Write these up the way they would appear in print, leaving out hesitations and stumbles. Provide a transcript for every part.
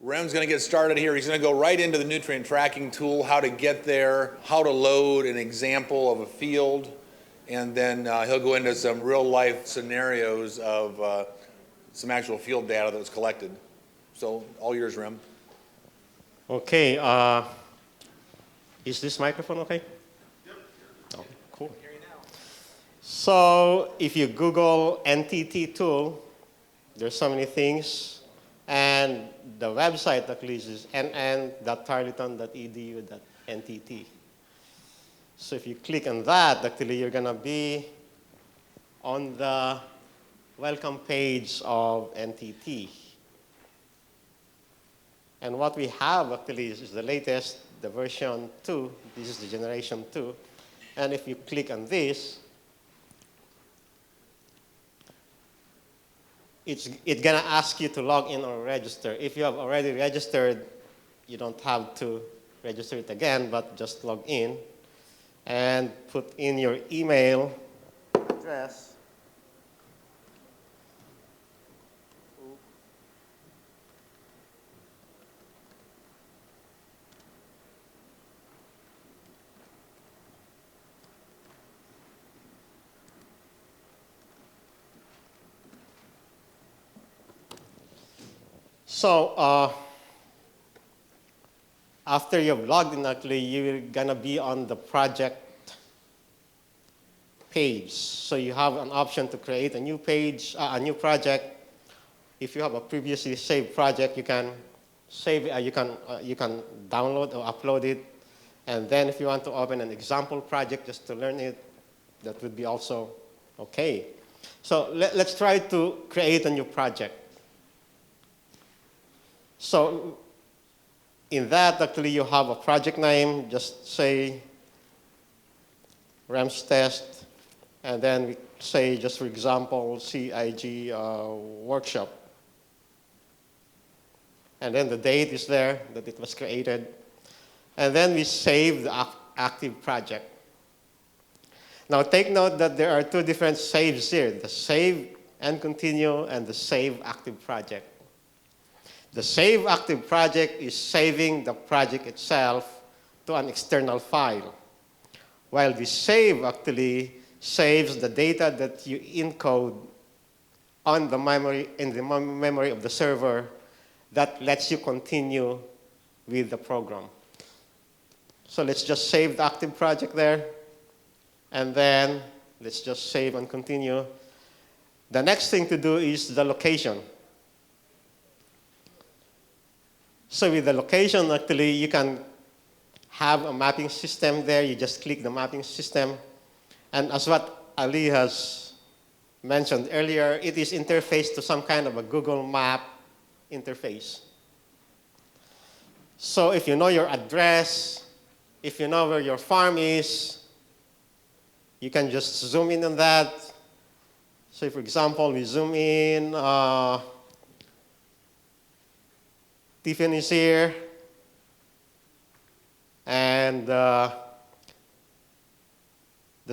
Rem's going to get started here. He's going to go right into the nutrient tracking tool, how to get there, how to load an example of a field, and then he'll go into some real-life scenarios of some actual field data that was collected. So all yours, Rem. Okay. Is this microphone okay? Yep. Oh, cool. I hear you now. So if you Google NTT tool, there's so many things. And the website actually is nn.tarleton.edu.ntt. So if you click on that, actually you're going to be on the welcome page of NTT. And what we have actually is the latest, the version 2. This is the generation 2. And if you click on this, it's going to ask you to log in or register. If you have already registered, you don't have to register it again, but just log in and put in your email address. So after you've logged in, actually, you're going to be on the project page. So you have an option to create a new page, a new project. If you have a previously saved project, you can save it, you can download or upload it. And then if you want to open an example project just to learn it, that would be also okay. So let's try to create a new project. So in that, actually, you have a project name. Just say REMS test, and then we say, just for example, CIG workshop. And then the date is there that it was created. And then we save the active project. Now take note that there are two different saves here, the save and continue and the save active project. The save active project is saving the project itself to an external file, while the save actually saves the data that you encode on the memory, in the memory of the server that lets you continue with the program. So let's just save the active project there, and then let's just save and continue. The next thing to do is the location. So with the location, actually, you can have a mapping system there. You just click the mapping system. And as what Ali has mentioned earlier, it is interfaced to some kind of a Google Map interface. So if you know your address, if you know where your farm is, you can just zoom in on that. So for example, we zoom in, Tiffany's here, and the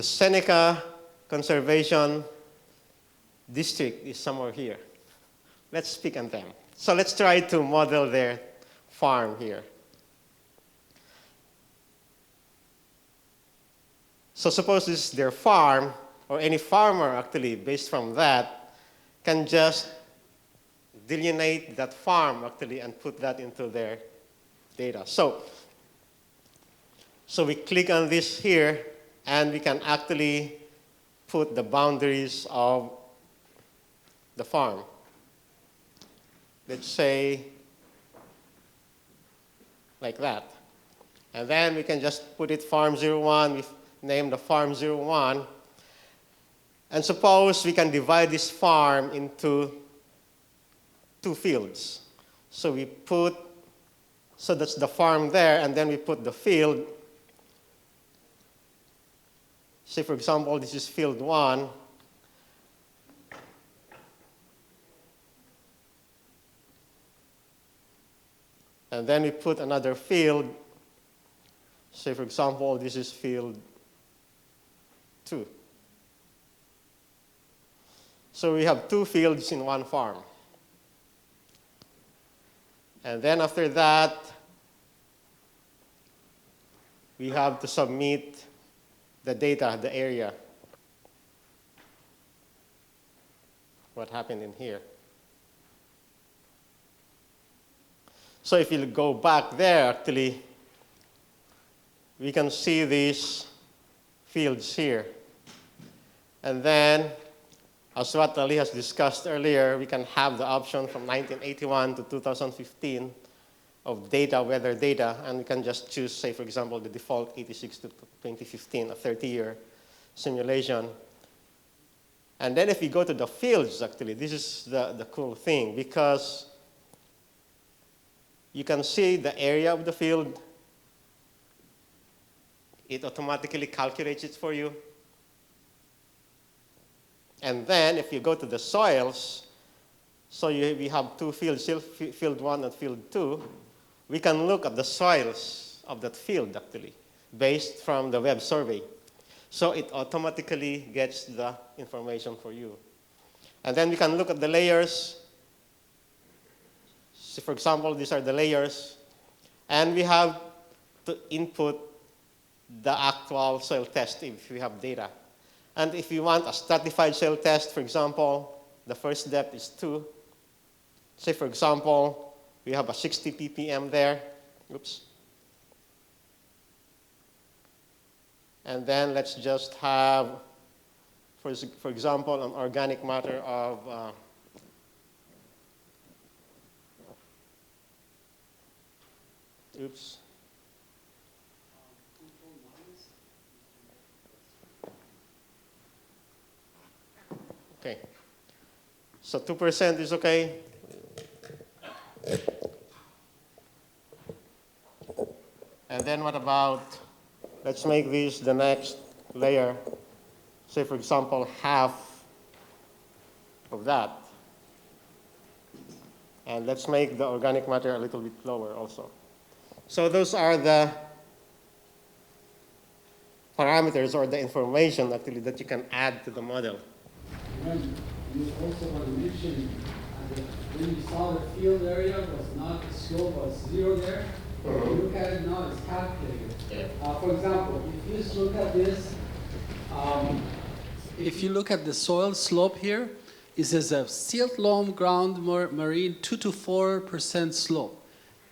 Seneca Conservation District is somewhere here. Let's pick on them. So let's try to model their farm here. So suppose this is their farm, or any farmer actually, based from that, can just delineate that farm actually and put that into their data. So we click on this here, and we can actually put the boundaries of the farm. Let's say like that. And then we can just put it farm 01. We name the farm 01. And suppose we can divide this farm into 2 fields. So we put, so that's the farm there, and then we put the field. Say, for example, this is field 1. And then we put another field. Say, for example, this is field 2. So we have 2 fields in one farm. And then after that, we have to submit the data, the area. What happened in here. So if you go back there, actually, we can see these fields here. And then, as what Ali has discussed earlier, we can have the option from 1981 to 2015 of data, weather data, and we can just choose, say, for example, the default 86 to 2015, a 30-year simulation. And then if we go to the fields, actually, this is the cool thing, because you can see the area of the field. It automatically calculates it for you. And then if you go to the soils, so we have two fields, field 1 and field 2, we can look at the soils of that field, actually, based from the web survey. So it automatically gets the information for you. And then we can look at the layers. So for example, these are the layers. And we have to input the actual soil test if we have data. And if you want a stratified soil test, for example, the first depth is 2. Say, for example, we have a 60 ppm there. Oops. And then let's just have, for example, an organic matter of oops. Okay. So 2% is okay. And then what about, let's make this the next layer. Say, for example, half of that. And let's make the organic matter a little bit lower also. So those are the parameters or the information actually that you can add to the model. And you also want to mention that when you saw the field area was not, the slope was 0 there. If you look at it now, it's calculated. Yeah. For example, if you just look at this, if you look at the soil slope here, it says a silt loam ground marine 2 to 4% slope.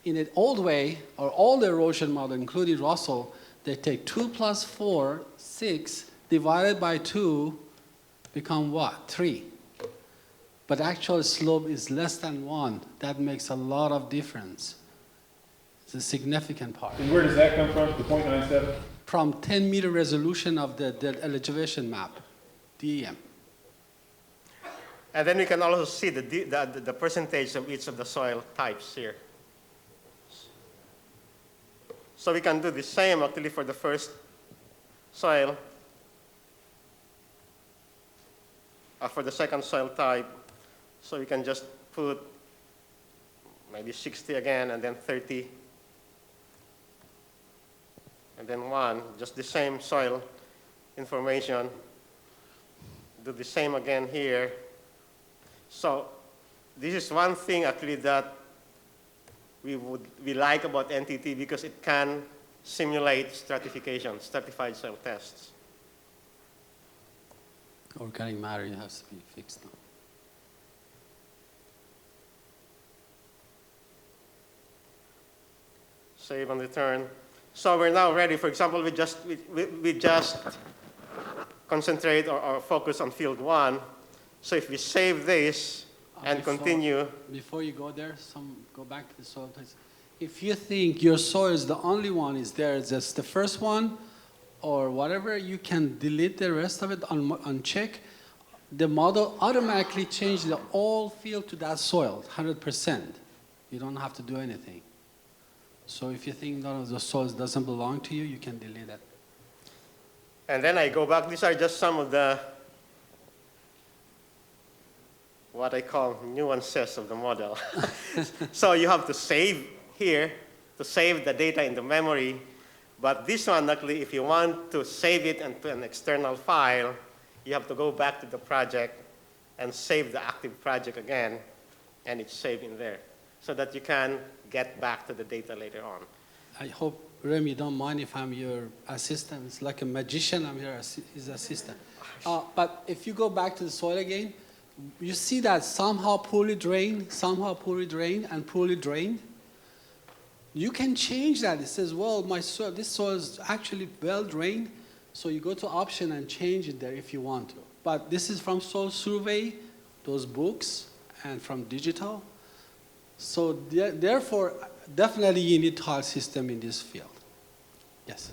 In an old way, or all the erosion model, including Russell, they take 2 plus 4, 6, divided by 2, become what? 3. But actual slope is less than 1. That makes a lot of difference. It's a significant part. And where does that come from, the 0.97? From 10-meter resolution of the elevation map, DEM. And then we can also see the percentage of each of the soil types here. So we can do the same actually for the first soil, for the second soil type. So we can just put maybe 60 again, and then 30, and then 1, just the same soil information. Do the same again here. So this is one thing actually that we like about NTT, because it can simulate stratification, stratified soil tests. Organic matter has to be fixed now. Save and return. So we're now ready. For example, we just concentrate or focus on field 1. So if we save this and continue. Before you go there, go back to the soil place. If you think your soil is the only one is there, it's just the first one or whatever, you can delete the rest of it uncheck. The model automatically changes the whole field to that soil, 100%. You don't have to do anything. So if you think none of the soils doesn't belong to you, you can delete it. And then I go back. These are just some of the what I call nuances of the model. So you have to save here, to save the data in the memory. But this one, actually, if you want to save it into an external file, you have to go back to the project and save the active project again, and it's saved in there. so that you can get back to the data later on. I hope, Rem, you don't mind if I'm your assistant. It's like a magician, I'm his assistant. But if you go back to the soil again, you see that somehow poorly drained, and poorly drained. You can change that. It says, well, my soil, this soil is actually well drained, so you go to option and change it there if you want to. But this is from soil survey, those books, and from digital. So therefore, definitely you need tile system in this field. Yes.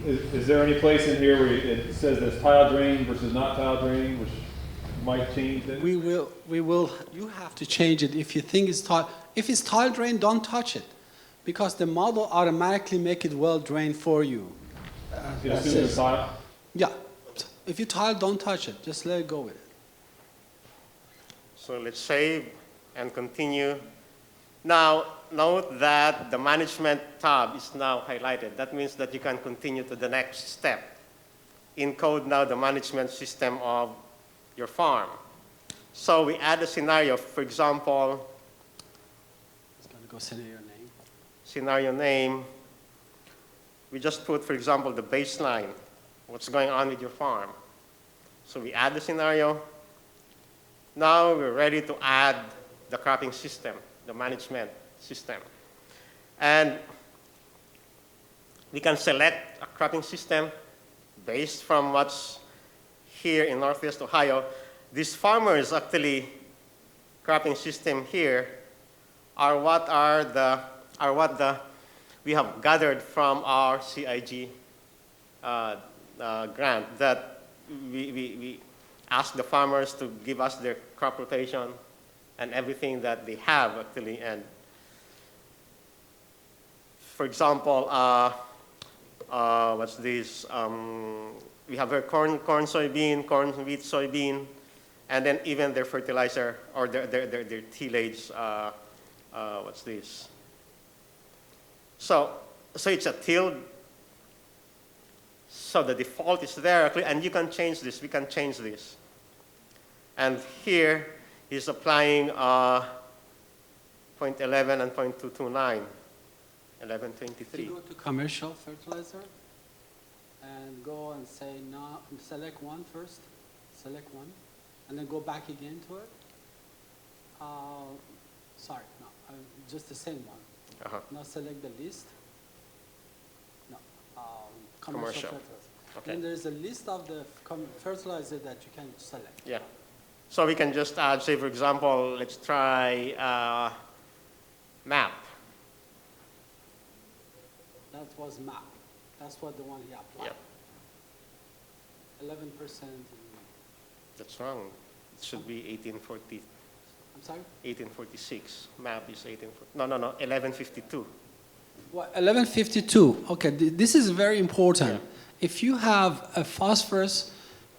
Is there any place in here where it says there's tile drain versus not tile drain, which might change that? We will, you have to change it if you think it's tile. If it's tile drain, don't touch it, because the model automatically make it well drained for you. It assumes it's tile? Yeah. If you tile, don't touch it. Just let it go with it. So let's save and continue. Now, note that the management tab is now highlighted. That means that you can continue to the next step. Encode now the management system of your farm. So we add a scenario, for example, It's going to go scenario name. scenario name. We just put, for example, the baseline, what's going on with your farm. So we add the scenario. Now we're ready to add the cropping system, the management system. And we can select a cropping system based from what's here in Northwest Ohio. These farmers actually cropping system here are what we have gathered from our CIG grant that we ask the farmers to give us their crop rotation and everything that they have actually. And for example, what's this? We have their corn, soybean, corn, wheat, soybean, and then even their fertilizer or their tillage. What's this? So it's a tilled. So the default is there, and you can change this. We can change this. And here he's applying 0.11 and 0.229, 1123. You go to commercial fertilizer and go and say no, select one first, select one, and then go back again to it. Sorry, no, just the same one. Now select the list. No, commercial fertilizer. Okay. Then there's a list of the fertilizer that you can select. Yeah. So we can just add, say, for example, let's try MAP. That was MAP. That's what the one he applied. Yeah. 11%. That's wrong. It should be 1840. I'm sorry? 1846. MAP is 1840. No, 1152. Well, 1152. Okay, this is very important. Yeah. If you have a phosphorus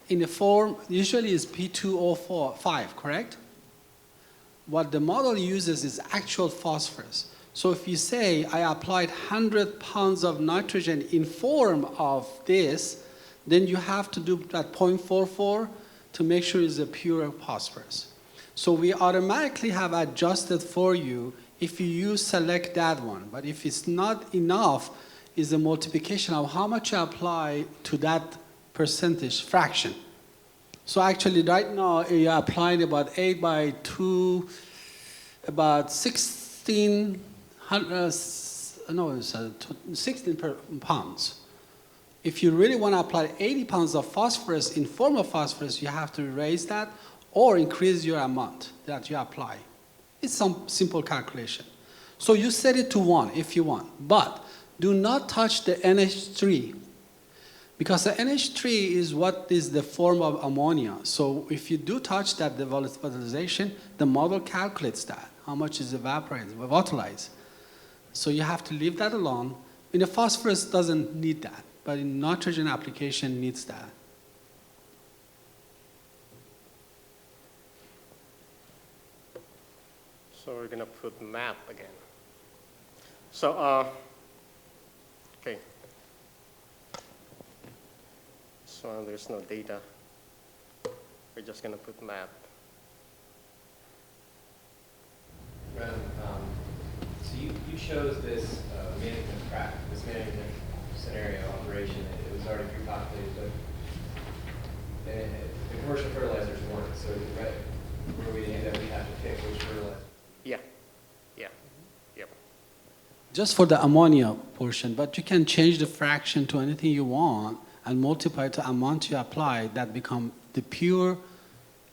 in the form, usually is P2O5, correct? What the model uses is actual phosphorus. So if you say, I applied 100 pounds of nitrogen in form of this, then you have to do that 0.44 to make sure it's a pure phosphorus. So we automatically have adjusted for you if you select that one. But if it's not enough, is the multiplication of how much you apply to that percentage fraction. So actually right now you're applying about 8 by 2, about 16 pounds. If you really want to apply 80 pounds of phosphorus in form of phosphorus, you have to raise that or increase your amount that you apply. It's some simple calculation. So you set it to 1 if you want, but do not touch the NH3 because the NH3 is what is the form of ammonia. So if you do touch that, the volatilization, the model calculates that, how much is evaporated, volatilized. So you have to leave that alone. In the phosphorus doesn't need that, but in nitrogen application needs that. So we're going to put MAP again. So, okay. So there's no data. We're just going to put MAP. chose this management track, this management scenario operation. It was already pre-populated, but the commercial fertilizers weren't. So where we end up, we have to pick which fertilizer. Yeah, yeah, yep. Just for the ammonia portion, but you can change the fraction to anything you want and multiply the amount you apply, that become the pure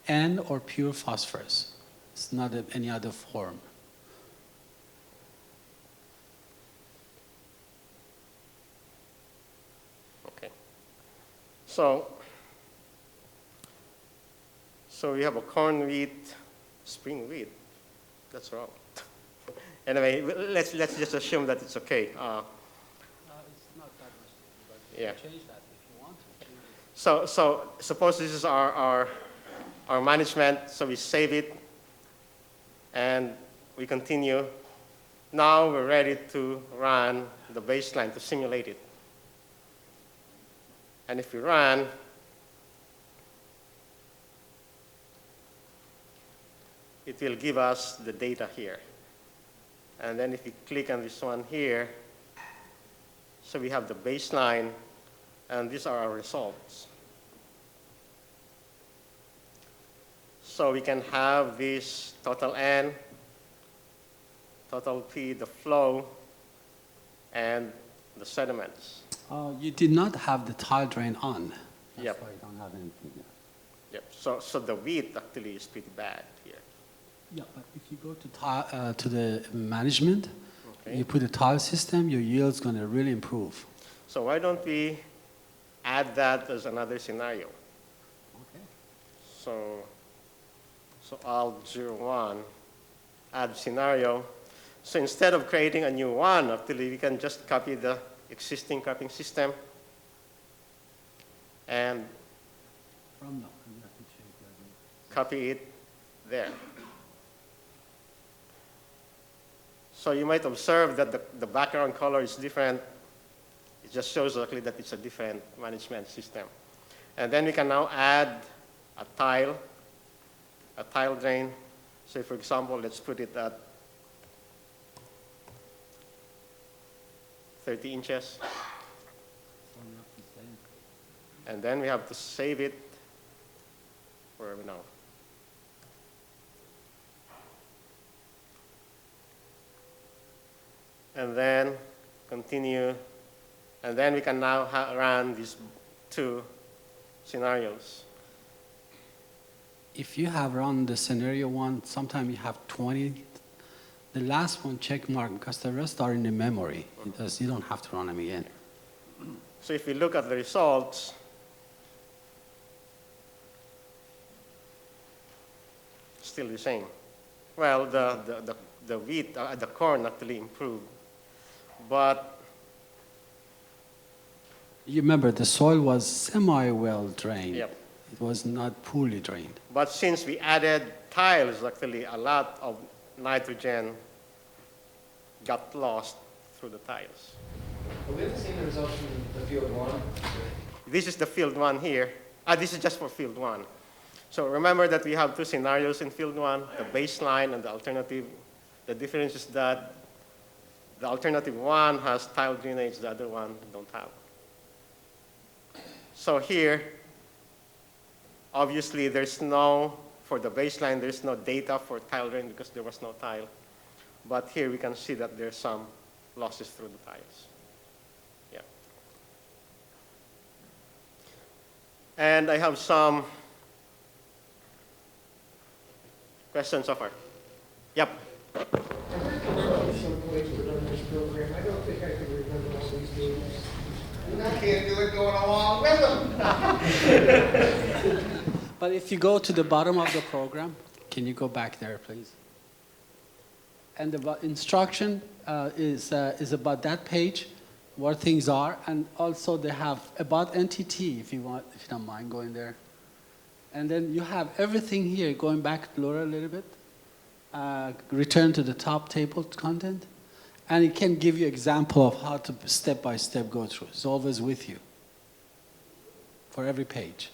N or pure phosphorus. It's not any other form. Okay. So we have a corn wheat, spring wheat. That's wrong. Anyway, let's just assume that it's okay. It's not that much, but you Yeah. can change that if you want to. So suppose this is our management, so we save it, and we continue. Now we're ready to run the baseline to simulate it. And if we run, it will give us the data here. And then if you click on this one here, so we have the baseline, and these are our results. So we can have this total N, total P, the flow, and the sediments. You did not have the tile drain on. That's Yep. why you don't have anything there. Yep. So the width actually is pretty bad here. Yeah, but if you go to the management, Okay. you put a tile system, your yield's going to really improve. So why don't we add that as another scenario? Okay. So Alt01, add scenario. So instead of creating a new one, actually we can just copy the existing cropping system and From now, you have to change that. copy it there. So you might observe that the background color is different. It just shows actually that it's a different management system. And then we can now add a tile drain. Say, for example, let's put it at 30 inches. And then we have to save it wherever now. And then continue. And then we can now run these two scenarios. If you have run the scenario one, sometimes you have 20. The last one check mark because the rest are in the memory. You don't have to run them again. So if we look at the results, still the same. Well, the wheat, the corn actually improved, but You remember the soil was semi-well drained. Yep. It was not poorly drained. but since we added tiles, actually a lot of nitrogen got lost through the tiles. But we haven't seen the results from the field one. This is the field one here. This is just for field one. So remember that we have two scenarios in field one, the baseline and the alternative. The difference is that the alternative one has tile drainage, the other one don't have. So here, obviously for the baseline, there's no data for tile drain because there was no tile. But here we can see that there's some losses through the tiles. Yeah. And I have some questions so far. Yep. I heard some points were done in this program. I don't think I can remember all these names. I can't do it going along with them. But if you go to the bottom of the program, can you go back there, please? And the instruction is about that page, where things are, and also they have about NTT, if you don't mind going there. And then you have everything here, going back, Laura, a little bit. Return to the top table content. And it can give you example of how to step-by-step go through. It's always with you for every page.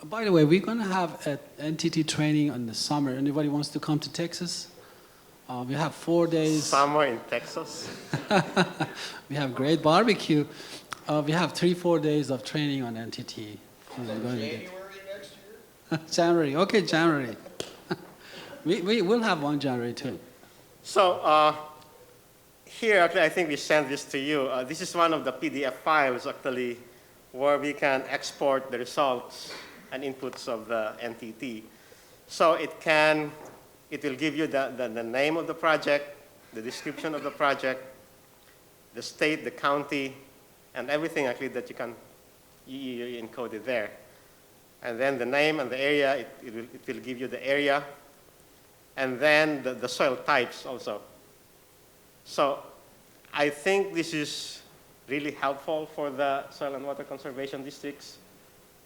By the way, we're going to have an NTT training in the summer. Anybody wants to come to Texas? We have 4 days. Somewhere in Texas. We have great barbecue. We have 3-4 days of training on NTT. January next year? January. Okay, January. we will have one January too. So here, actually, I think we sent this to you. This is one of the PDF files, actually, where we can export the results and inputs of the NTT. So it will give you the name of the project, the description of the project, the state, the county, and everything actually that you encode it there. And then the name and the area, it will give you the area, and then the soil types also. So I think this is really helpful for the soil and water conservation districts.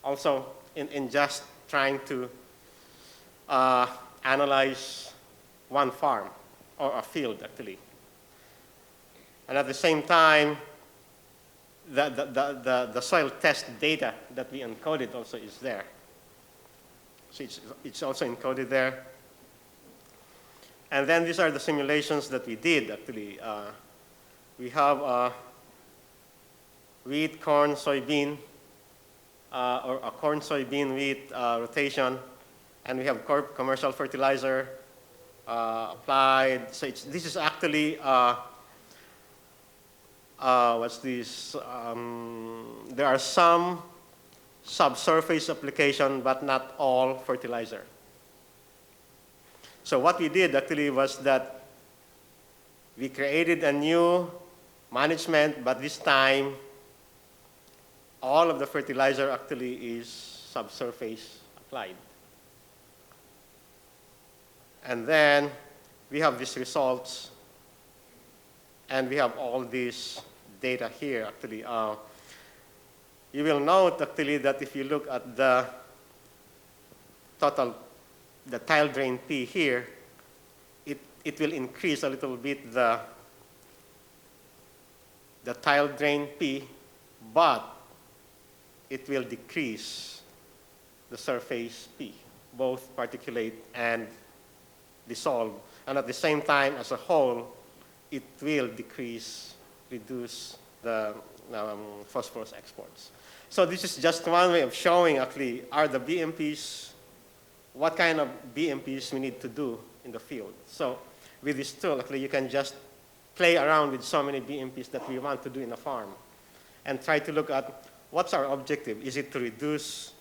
Also, in just trying to analyze one farm or a field, actually. And at the same time, the soil test data that we encoded also is there. So it's also encoded there. And then these are the simulations that we did, actually. We have wheat, corn, soybean, or a corn, soybean, wheat rotation. And we have commercial fertilizer applied. So this is actually, what's this? There are some subsurface application, but not all fertilizer. So what we did actually was that we created a new management, but this time all of the fertilizer actually is subsurface applied. And then we have these results, and we have all this data here actually. You will note actually that if you look at the total, the tile drain P here, it will increase a little bit the tile drain P, but it will decrease the surface P, both particulate and dissolve. And at the same time, as a whole, it will reduce the phosphorus exports. So this is just one way of showing actually are the BMPs, what kind of BMPs we need to do in the field. So with this tool, actually, you can just play around with so many BMPs that we want to do in a farm and try to look at what's our objective. Is it to reduce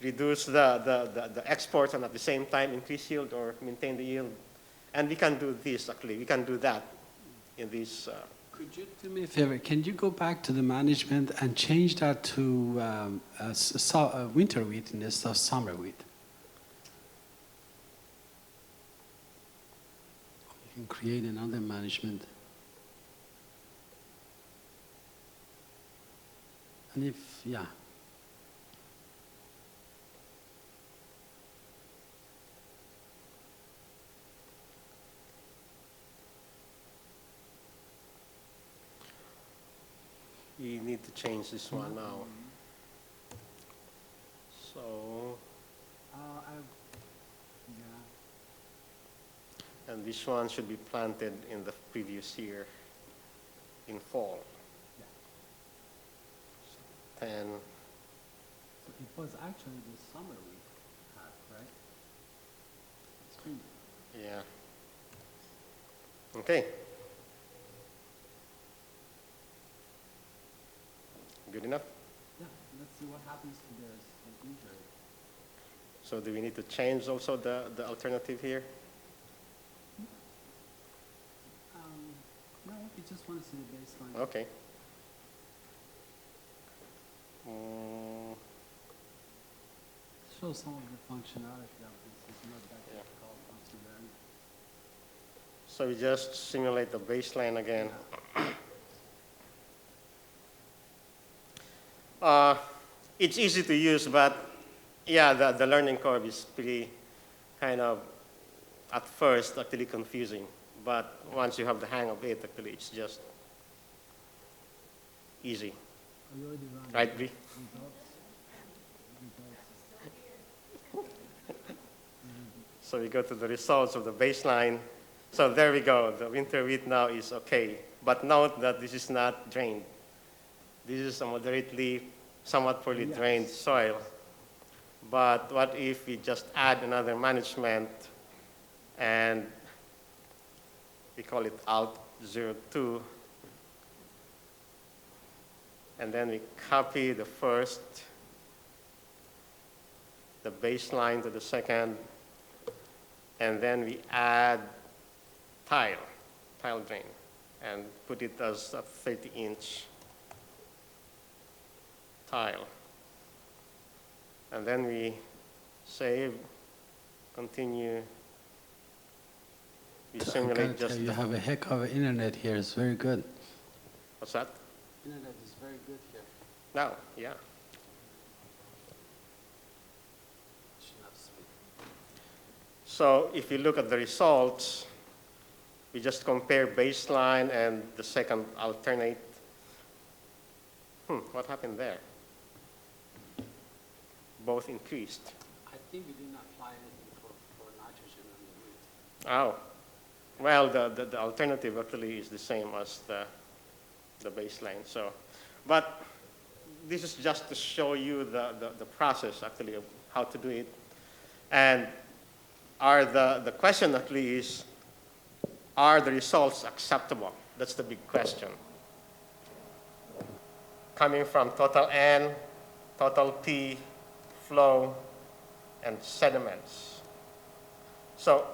the exports and at the same time increase yield or maintain the yield? And we can do this, actually. We can do that in this. Could you do me a favor? Can you go back to the management and change that to winter wheat instead of summer wheat? You can create another management. And if, yeah. We need to change this one now. So, and this one should be planted in the previous year in fall. Yeah. And so it was actually the summer we had, right? Spring. Yeah. Okay. Good enough? Yeah, let's see what happens to this injury. So do we need to change also the alternative here? No, we just want to see the baseline. Okay. Show some of the functionality of this. It's not that difficult once you learn. So we just simulate the baseline again. It's easy to use, but yeah, the learning curve is pretty kind of, at first, actually confusing. But once you have the hang of it, actually, it's just easy. Right, Bree? So we go to the results of the baseline. So there we go. The winter wheat now is okay. But note that this is not drained. This is a moderately, somewhat poorly drained soil. But what if we just add another management and we call it Alt 02, and then we copy the first, the baseline to the second, and then we add tile drain, and put it as a 30-inch tile. And then we save, continue. We I simulate gotta tell just you the, have a heck of an internet here. It's very good. what's that? Internet is very good here. No, yeah. So if you look at the results, we just compare baseline and the second alternate. What happened there? Both increased. I think we did not apply anything for nitrogen on the Oh, root. well, the alternative actually is the same as the baseline. So, but this is just to show you the process actually of how to do it. And the question actually is, are the results acceptable? That's the big question. Coming from total N, total P, flow, and sediments. So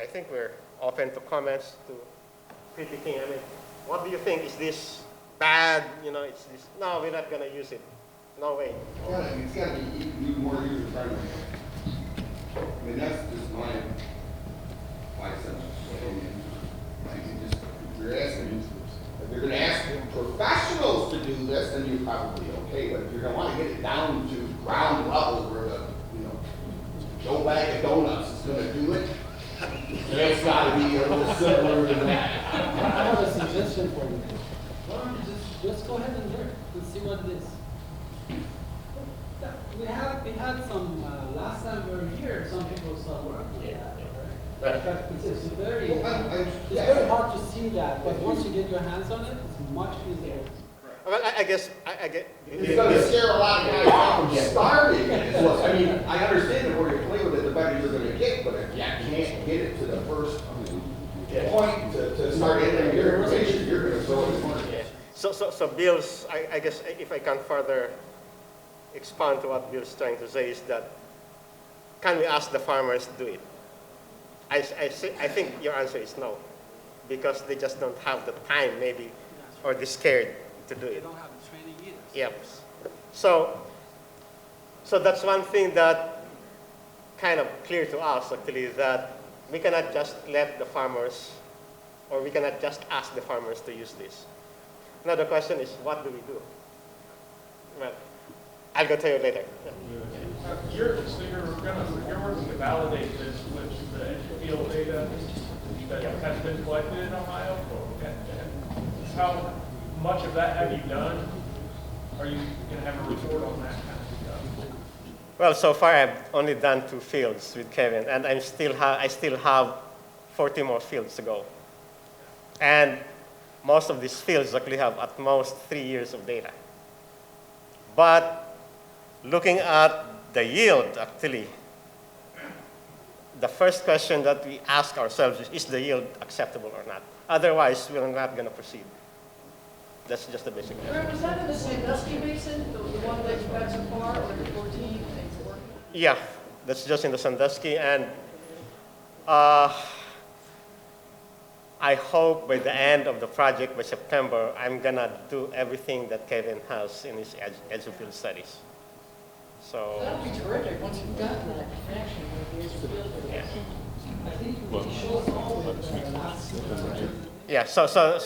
I think we're open to comments, to critiquing. I mean, what do you think? Is this bad? You know, it's this. No, we're not going to use it. No way. It's got to be even more user friendly. I mean, that's just my sense of opinion. I can just, if you're asking, if you're going to ask professionals to do this, then you're probably okay. But if you're going to want to get it down to ground level where the, Joe Bag of Donuts is going to do it, then it's got to be a little simpler than that. I have a suggestion for you. Why don't you just go ahead and do it and see what it is. We had some last time we were here. Some people started working on that. Right? It's very hard to see that, but once you get your hands on it, it's much easier. Well, I guess I get. It's going to scare a lot of guys off from starting. I mean, I understand the more you play with it, the better you're going to get, but if you can't get it to the first point to start entering your information, you're going to throw it in front of you. So Bill's, I guess if I can further expand to what Bill's trying to say is that, can we ask the farmers to do it? I think your answer is no, because they just don't have the time maybe, or they're scared to do They it. don't have the training either. Yep. So that's one thing that kind of clear to us actually, that we cannot just let the farmers, or we cannot just ask the farmers to use this. Now the question is, what do we do? Well, I'll go tell you later. You're working to validate this with the field data that has been collected in Ohio? And how much of that have you done? Are you going to have a report on that kind of stuff? Well, so far I've only done 2 fields with Kevin, and I still have 40 more fields to go. And most of these fields actually have at most 3 years of data. But looking at the yield, actually, the first question that we ask ourselves is the yield acceptable or not? Otherwise, we're not going to proceed. That's just the basic question. Was that in the Sandusky Basin, the one that you got so far, or the 14? Yeah, that's just in the Sandusky, and I hope by the end of the project, by September, I'm gonna do everything that Kevin has in his edge of field studies. So That would be terrific, once you've gotten that connection with the edge of field. yeah. I think it shows all the last. Yeah, so the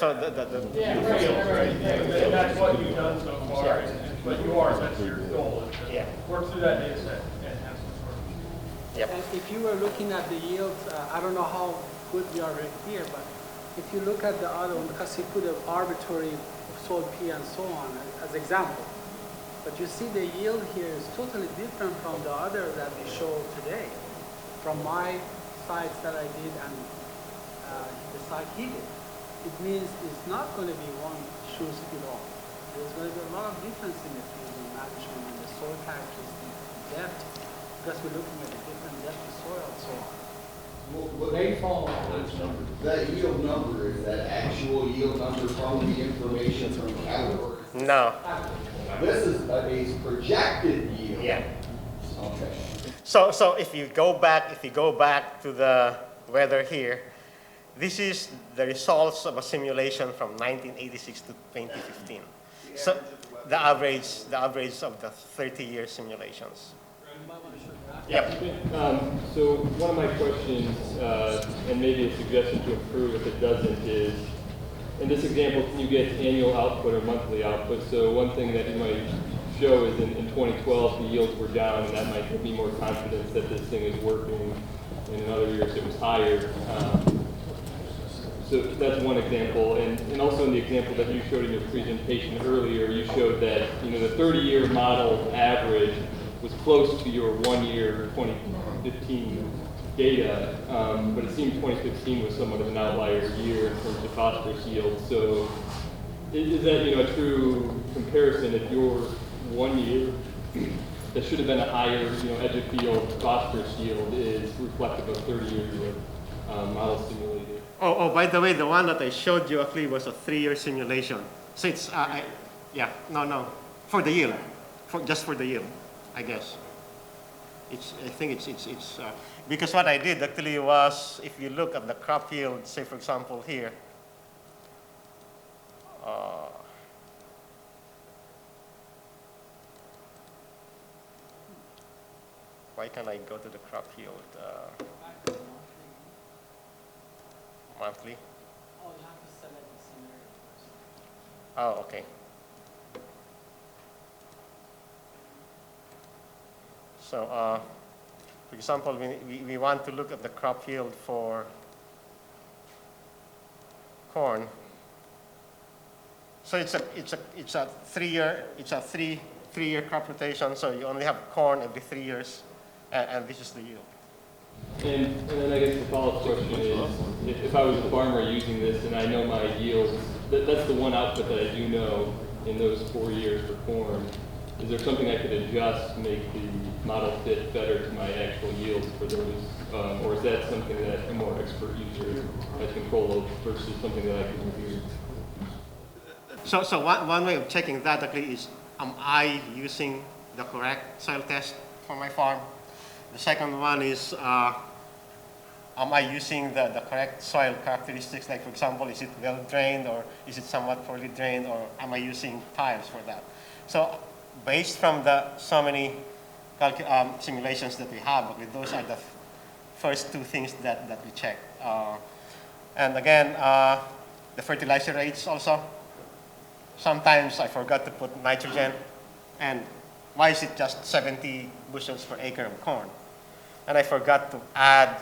Yeah, Fields, right? And that's what you've done so far, but that's your goal, is to Yeah. work through that data set and have some sort of. Yep. And if you were looking at the yields, I don't know how good we are right here, but if you look at the other one, because he put an arbitrary soil P and so on as example, but you see the yield here is totally different from the other that we showed today, from my sites that I did and beside heated, it means it's not going to be one sure fit all. There's going to be a lot of difference in the field management and the soil characteristics, depth, because we're looking at the different depth of soil and so on. Rainfall. That yield number, is that actual yield number from the information from calibrated? No. This is a projected yield. Yeah. Okay. So if you go back to the weather here, this is the results of a simulation from 1986 to 2015. So the average of the 30-year simulations. Yep. So one of my questions, and maybe a suggestion to improve if it doesn't, is in this example, can you get annual output or monthly output? So one thing that you might show is in 2012 the yields were down, and that might give me more confidence that this thing is working. And in other years it was higher. So that's one example, and also in the example that you showed in your presentation earlier, you showed that the 30-year model average was close to your 1-year 2015 data, but it seemed 2015 was somewhat of an outlier year in terms of phosphorus yield. So is that a true comparison if your 1 year that should have been a higher edge of field phosphorus yield is reflective of 30-year model simulated? Oh, by the way, the one that I showed you actually was a 3-year simulation. So it's, for the yield, just for the yield, I guess. I think it's because what I did actually was, if you look at the crop yield, say for example here, why can't I go to the crop yield? Monthly? Oh, you have to select the scenario first. Oh, okay. So, for example, we want to look at the crop yield for corn. So it's a 3-year crop rotation. So you only have corn every 3 years, and this is the yield. And then I guess the follow-up question is, if I was a farmer using this and I know my yields, that's the one output that I do know in those 4 years for corn, is there something I could adjust to make the model fit better to my actual yields for those, or is that something that a more expert user has control of versus something that I can review? So one way of checking that actually is, am I using the correct soil test for my farm? The second one is, am I using the correct soil characteristics? Like, for example, is it well drained, or is it somewhat poorly drained, or am I using tiles for that? So based from the so many simulations that we have, okay, those are the first two things that we check. And again, the fertilizer rates also. Sometimes I forgot to put nitrogen, and why is it just 70 bushels per acre of corn? And I forgot to add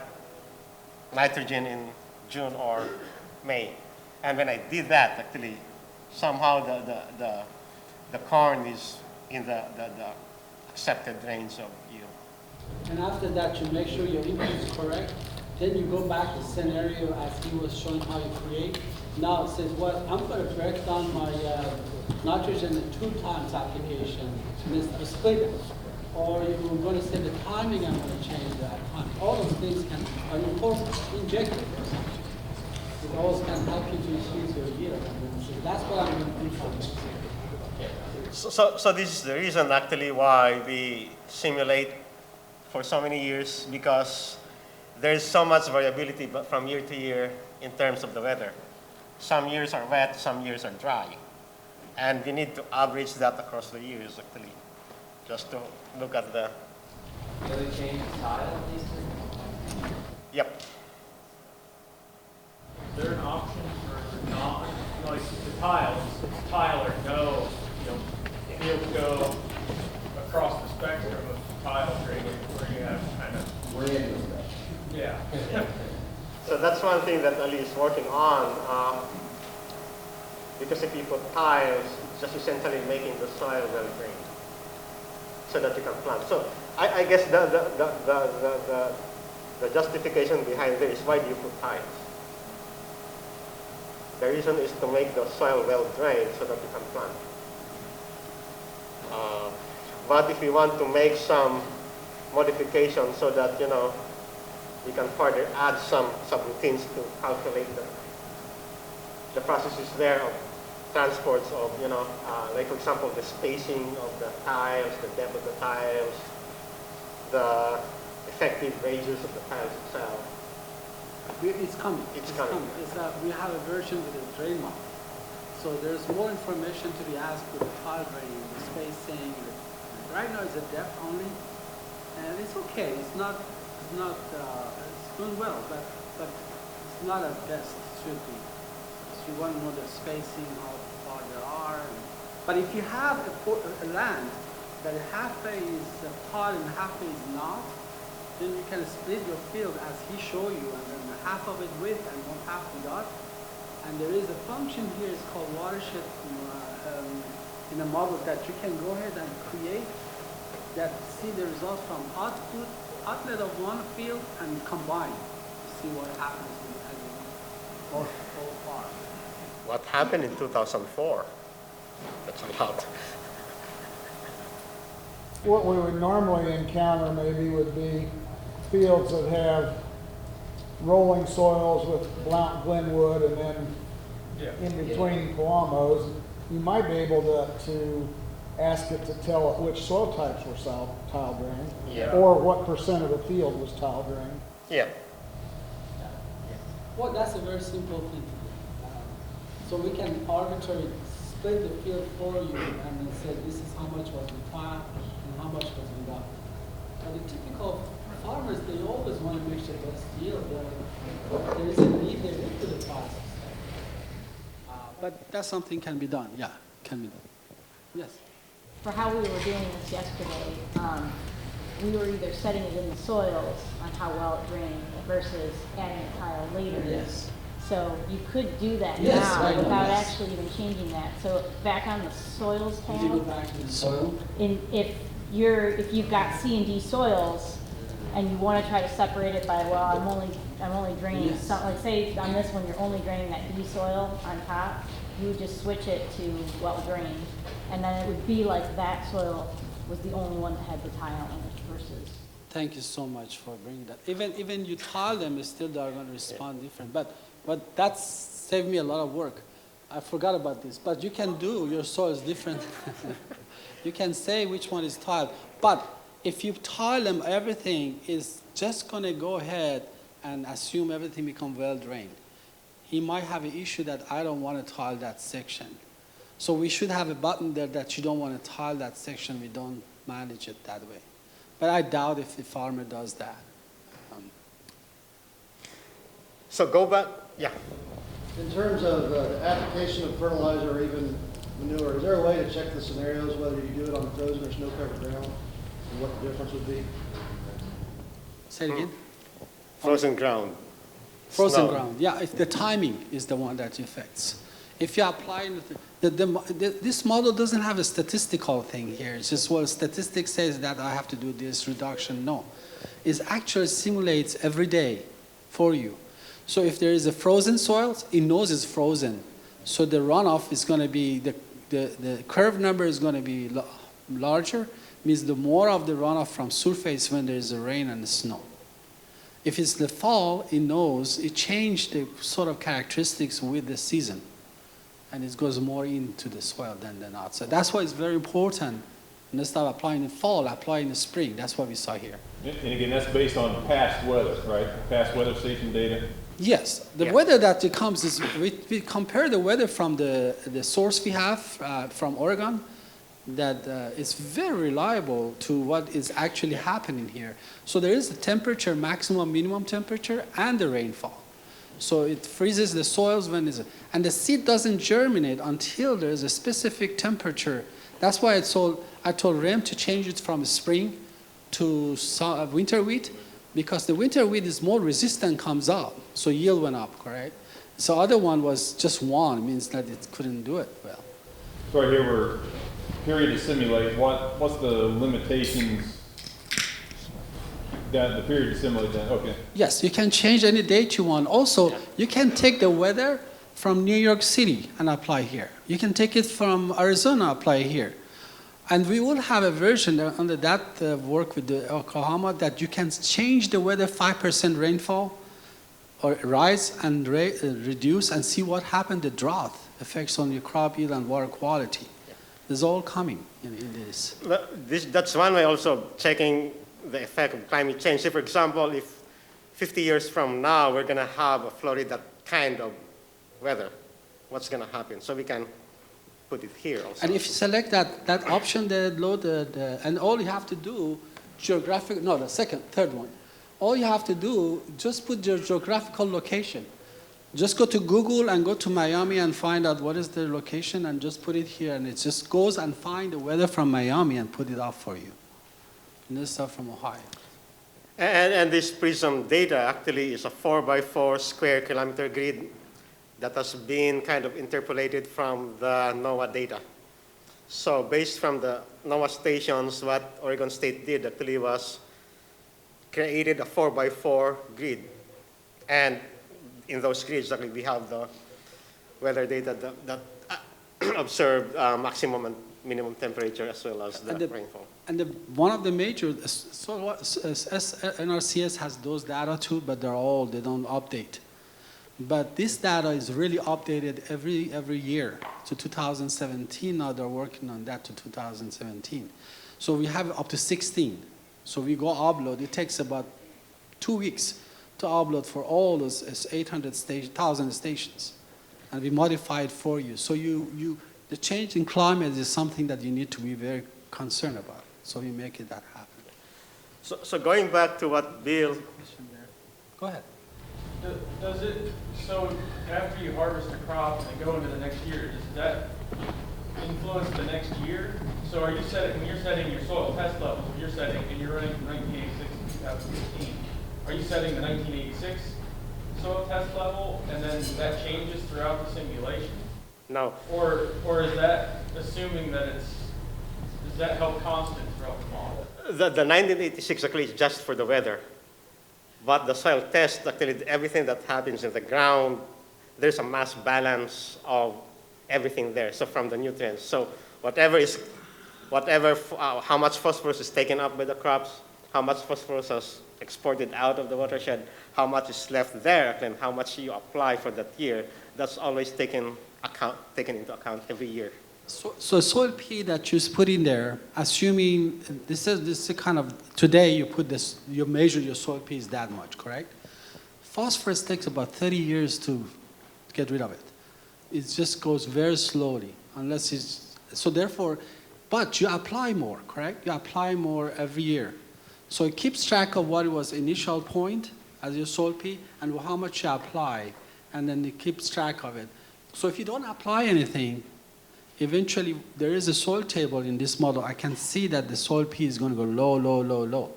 nitrogen in June or May. And when I did that, actually, somehow the corn is in the accepted range of yield. And after that, you make sure your input is correct. Then you go back to the scenario as he was showing how you create. Now it says, well, I'm going to break down my nitrogen in 2 times application. And it's split it. Or you're going to say the timing, I'm going to change that time. All those things can, or of course, injected or something. It always can help you to increase your yield. So that's what I'm going to do. So this is the reason actually why we simulate for so many years, because there's so much variability from year to year in terms of the weather. Some years are wet, some years are dry. And we need to average that across the years actually, just to look at the... Do they change the style of these things? Yep. Is there an option for not, like the tiles, it's tile or no, fields go across the spectrum of tile drainage where you have kind of Random stuff. yeah. So that's one thing that Ali is working on, because if you put tiles, it's just essentially making the soil well drained, so that you can plant. So I guess the justification behind this is, why do you put tiles? The reason is to make the soil well drained so that you can plant. But if you want to make some modifications so that, you know, you can further add some subroutines to calculate the processes there of transports of, you know, like for example, the spacing of the tiles, the depth of the tiles, the effective radius of the tiles itself. It's coming. It's coming. We have a version with a drain model. So there's more information to be asked with the tile draining, the spacing. Right now it's a depth only, and it's okay. It's doing well, but it's not as best it should be. So you want to know the spacing, how far there are. But if you have a land that halfway is tile and halfway is not, then you can split your field as he showed you, and then half of it width and one half without. And there is a function here, it's called watershed in a model that you can go ahead and create that see the results from outlet of one field and combine to see what happens with all far. What happened in 2004? That's a lot. What we would normally encounter maybe would be fields that have rolling soils with Glenwood and then in between Palamos. You might be able to ask it to tell it which soil types were tile drained, or what percent of the field was tile drained. Yeah. Well, that's a very simple thing to do. So we can arbitrarily split the field for you and then say this is how much was with tile and how much was without. But the typical farmers, they always want to make the best yield. There is a need, they look to the process. But that's something can be done, yeah, can be done. Yes. For how we were doing this yesterday, we were either setting it in the soils on how well it drained versus adding a tile later. Yes. So you could do that Yes, now I know, without yes. actually even changing that. So back on the soils Did you go tab, back to the soil? if you've got C and D soils and you want to try to separate it by, well, I'm only draining Yes. something, like say on this one you're only draining that D soil on top, you would just switch it to well drained, and then it would be like that soil was the only one that had the tile in it versus. Thank you so much for bringing that. Even you tile them, still they are going to respond different. But that's saved me a lot of work. I forgot about this. But you can do your soils different. You can say which one is tiled. But if you tile them, everything is just going to go ahead and assume everything become well drained. He might have an issue that I don't want to tile that section. So we should have a button there that you don't want to tile that section. We don't manage it that way. But I doubt if the farmer does that. So go back, yeah. In terms of the application of fertilizer or even manure, is there a way to check the scenarios, whether you do it on frozen or snow-covered ground, and what the difference would be? Say it again? Frozen ground. Frozen Snow. ground, yeah, if the timing is the one that affects. If you apply, this model doesn't have a statistical thing here. It's just, well, statistics says that I have to do this reduction. No, it actually simulates every day for you. So if there is a frozen soil, it knows it's frozen. So the runoff is going to be, the curve number is going to be larger, means the more of the runoff from surface when there is a rain and the snow. If it's the fall, it knows it changed the sort of characteristics with the season. And it goes more into the soil than the outside. That's why it's very important. Instead of applying in fall, apply in the spring. That's what we saw here. And again, that's based on past weather, right? Past weather station data. Yes, the weather that it comes is, we compare the weather from the source we have from Oregon, that is very reliable to what is actually happening here. So there is the temperature, maximum, minimum temperature, and the rainfall. So it freezes the soils when it's, and the seed doesn't germinate until there's a specific temperature. That's why I told Rem to change it from spring to winter wheat, because the winter wheat is more resistant, comes out, so yield went up, correct? So other one was just one, means that it couldn't do it well. So right here we're period to simulate. What's the limitations? The period to simulate that. Okay. Yes, you can change any date you want. Also, you can take the weather from New York City and apply here. You can take it from Arizona, apply here. And we will have a version under that work with the Oklahoma that you can change the weather 5% rainfall or rise and reduce and see what happened, the drought effects on your crop yield and water quality. This is all coming in this. That's one way also checking the effect of climate change. Say, for example, if 50 years from now we're going to have a Florida kind of weather, what's going to happen? So we can put it here also. And if you select that option, and all you have to do, third one, all you have to do, just put your geographical location. Just go to Google and go to Miami and find out what is the location and just put it here, and it just goes and find the weather from Miami and put it up for you. And this stuff from Ohio. And this Prism Data actually is a 4x4 square kilometer grid that has been kind of interpolated from the NOAA data. So based from the NOAA stations, what Oregon State did actually was created a 4x4 grid. And in those grids, actually, we have the weather data that observed maximum and minimum temperature as well as the rainfall. And one of the major, NRCS has those data too, but they don't update. But this data is really updated every year. To 2017, now they're working on that to 2017. So we have up to 16. So we go upload, it takes about 2 weeks to upload for all those 1,000 stations. And we modify it for you. So the change in climate is something that you need to be very concerned about. So we make it that happen. So going back to what Bill... Go ahead. Does it, so after you harvest the crop and go into the next year, does that influence the next year? So are you setting, when you're setting your soil test levels, you're setting, and you're running from 1986 to 2015, are you setting the 1986 soil test level and then that changes throughout the simulation? No. Or is that assuming that does that held constant throughout the model? The 1986 actually is just for the weather. But the soil test, actually everything that happens in the ground, there's a mass balance of everything there. So from the nutrients. So how much phosphorus is taken up by the crops, how much phosphorus is exported out of the watershed, how much is left there, and how much you apply for that year, that's always taken into account every year. So soil P that you put in there, assuming this is kind of, today you put this, you measure your soil P is that much, correct? Phosphorus takes about 30 years to get rid of it. It just goes very slowly, unless it's, so therefore, but you apply more, correct? You apply more every year. So it keeps track of what was initial point as your soil P and how much you apply, and then it keeps track of it. So if you don't apply anything, eventually there is a soil table in this model. I can see that the soil P is going to go low, low, low, low.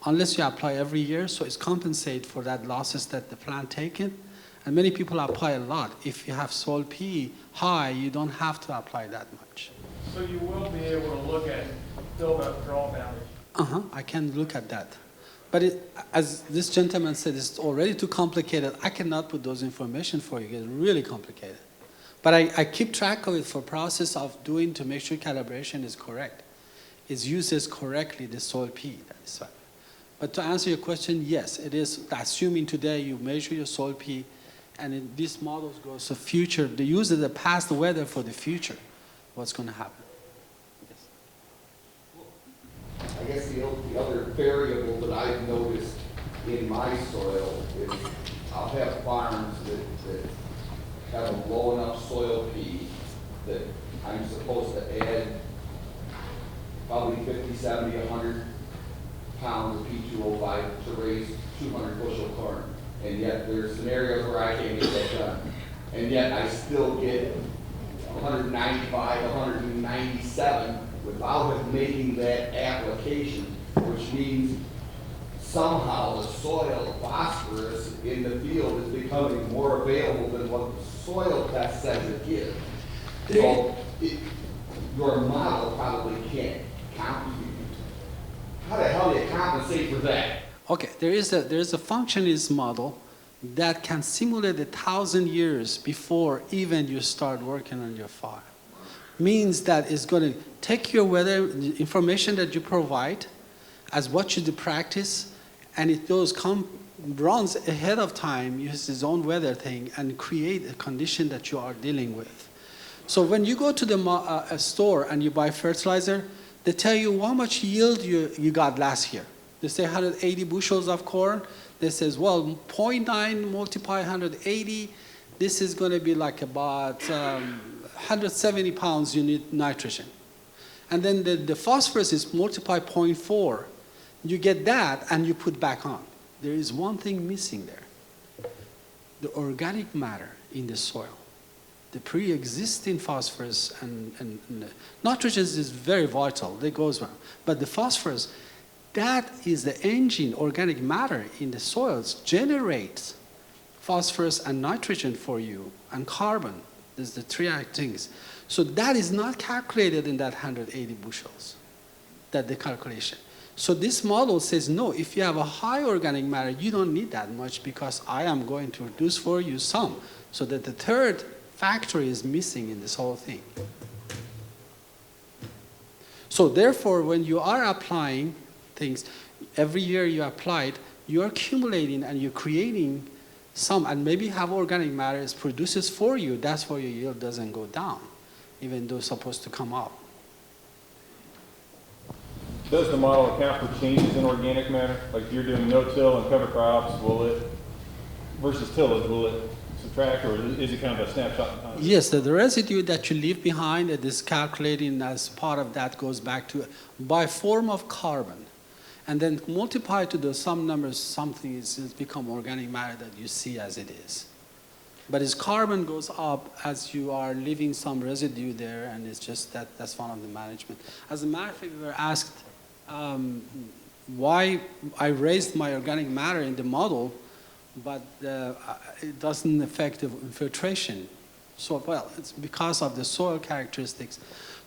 Unless you apply every year, so it's compensate for that losses that the plant taken. And many people apply a lot. If you have soil P high, you don't have to apply that much. So you will be able to look at build-up drawdown. I can look at that. But as this gentleman said, it's already too complicated. I cannot put those information for you. It's really complicated. But I keep track of it for process of doing to make sure calibration is correct. It uses correctly the soil P. That is right. But to answer your question, yes, it is assuming today you measure your soil P, and in these models goes the future. They use the past weather for the future. What's going to happen? Yes. I guess the other variable that I've noticed in my soil is I'll have farms that have a low enough soil P that I'm supposed to add probably 50, 70, 100 pounds of P2O5 to raise 200 bushel corn. And yet there's scenarios where I can't get that done. And yet I still get 195, 197 without making that application, which means somehow the soil phosphorus in the field is becoming more available than what the soil test says it is. So your model probably can't compensate. How the hell do you compensate for that? Okay, there is a function in this model that can simulate 1,000 years before even you start working on your file. Means that it's going to take your weather the information that you provide as what you do practice, and it runs ahead of time, uses its own weather thing, and create a condition that you are dealing with. So when you go to the store and you buy fertilizer, they tell you how much yield you got last year. They say 180 bushels of corn. They says, well, 0.9 multiply 180, this is going to be like about 170 pounds you need nitrogen. And then the phosphorus is multiply 0.4. You get that and you put back on. There is one thing missing there. The organic matter in the soil. The pre-existing phosphorus and nitrogen is very vital, that goes well. But the phosphorus, that is the engine, organic matter in the soils generates phosphorus and nitrogen for you, and carbon. There's the three things. So that is not calculated in that 180 bushels, that the calculation. So this model says, no, if you have a high organic matter, you don't need that much because I am going to reduce for you some, so that the third factor is missing in this whole thing. So therefore, when you are applying things, every year you apply it, you are accumulating and you're creating some, and maybe have organic matter is produces for you, that's why your yield doesn't go down, even though it's supposed to come up. Does the model account for changes in organic matter? Like if you're doing no-till and cover crops, will it, versus tillage, will it subtract, or is it kind of a snapshot in time? Yes, the residue that you leave behind, that is calculating as part of that goes back to, by form of carbon. And then multiply to the some numbers, something is become organic matter that you see as it is. But as carbon goes up, as you are leaving some residue there, and it's just that's one of the management. As a matter of fact, we were asked why I raised my organic matter in the model, but it doesn't affect the infiltration. So, well, it's because of the soil characteristics.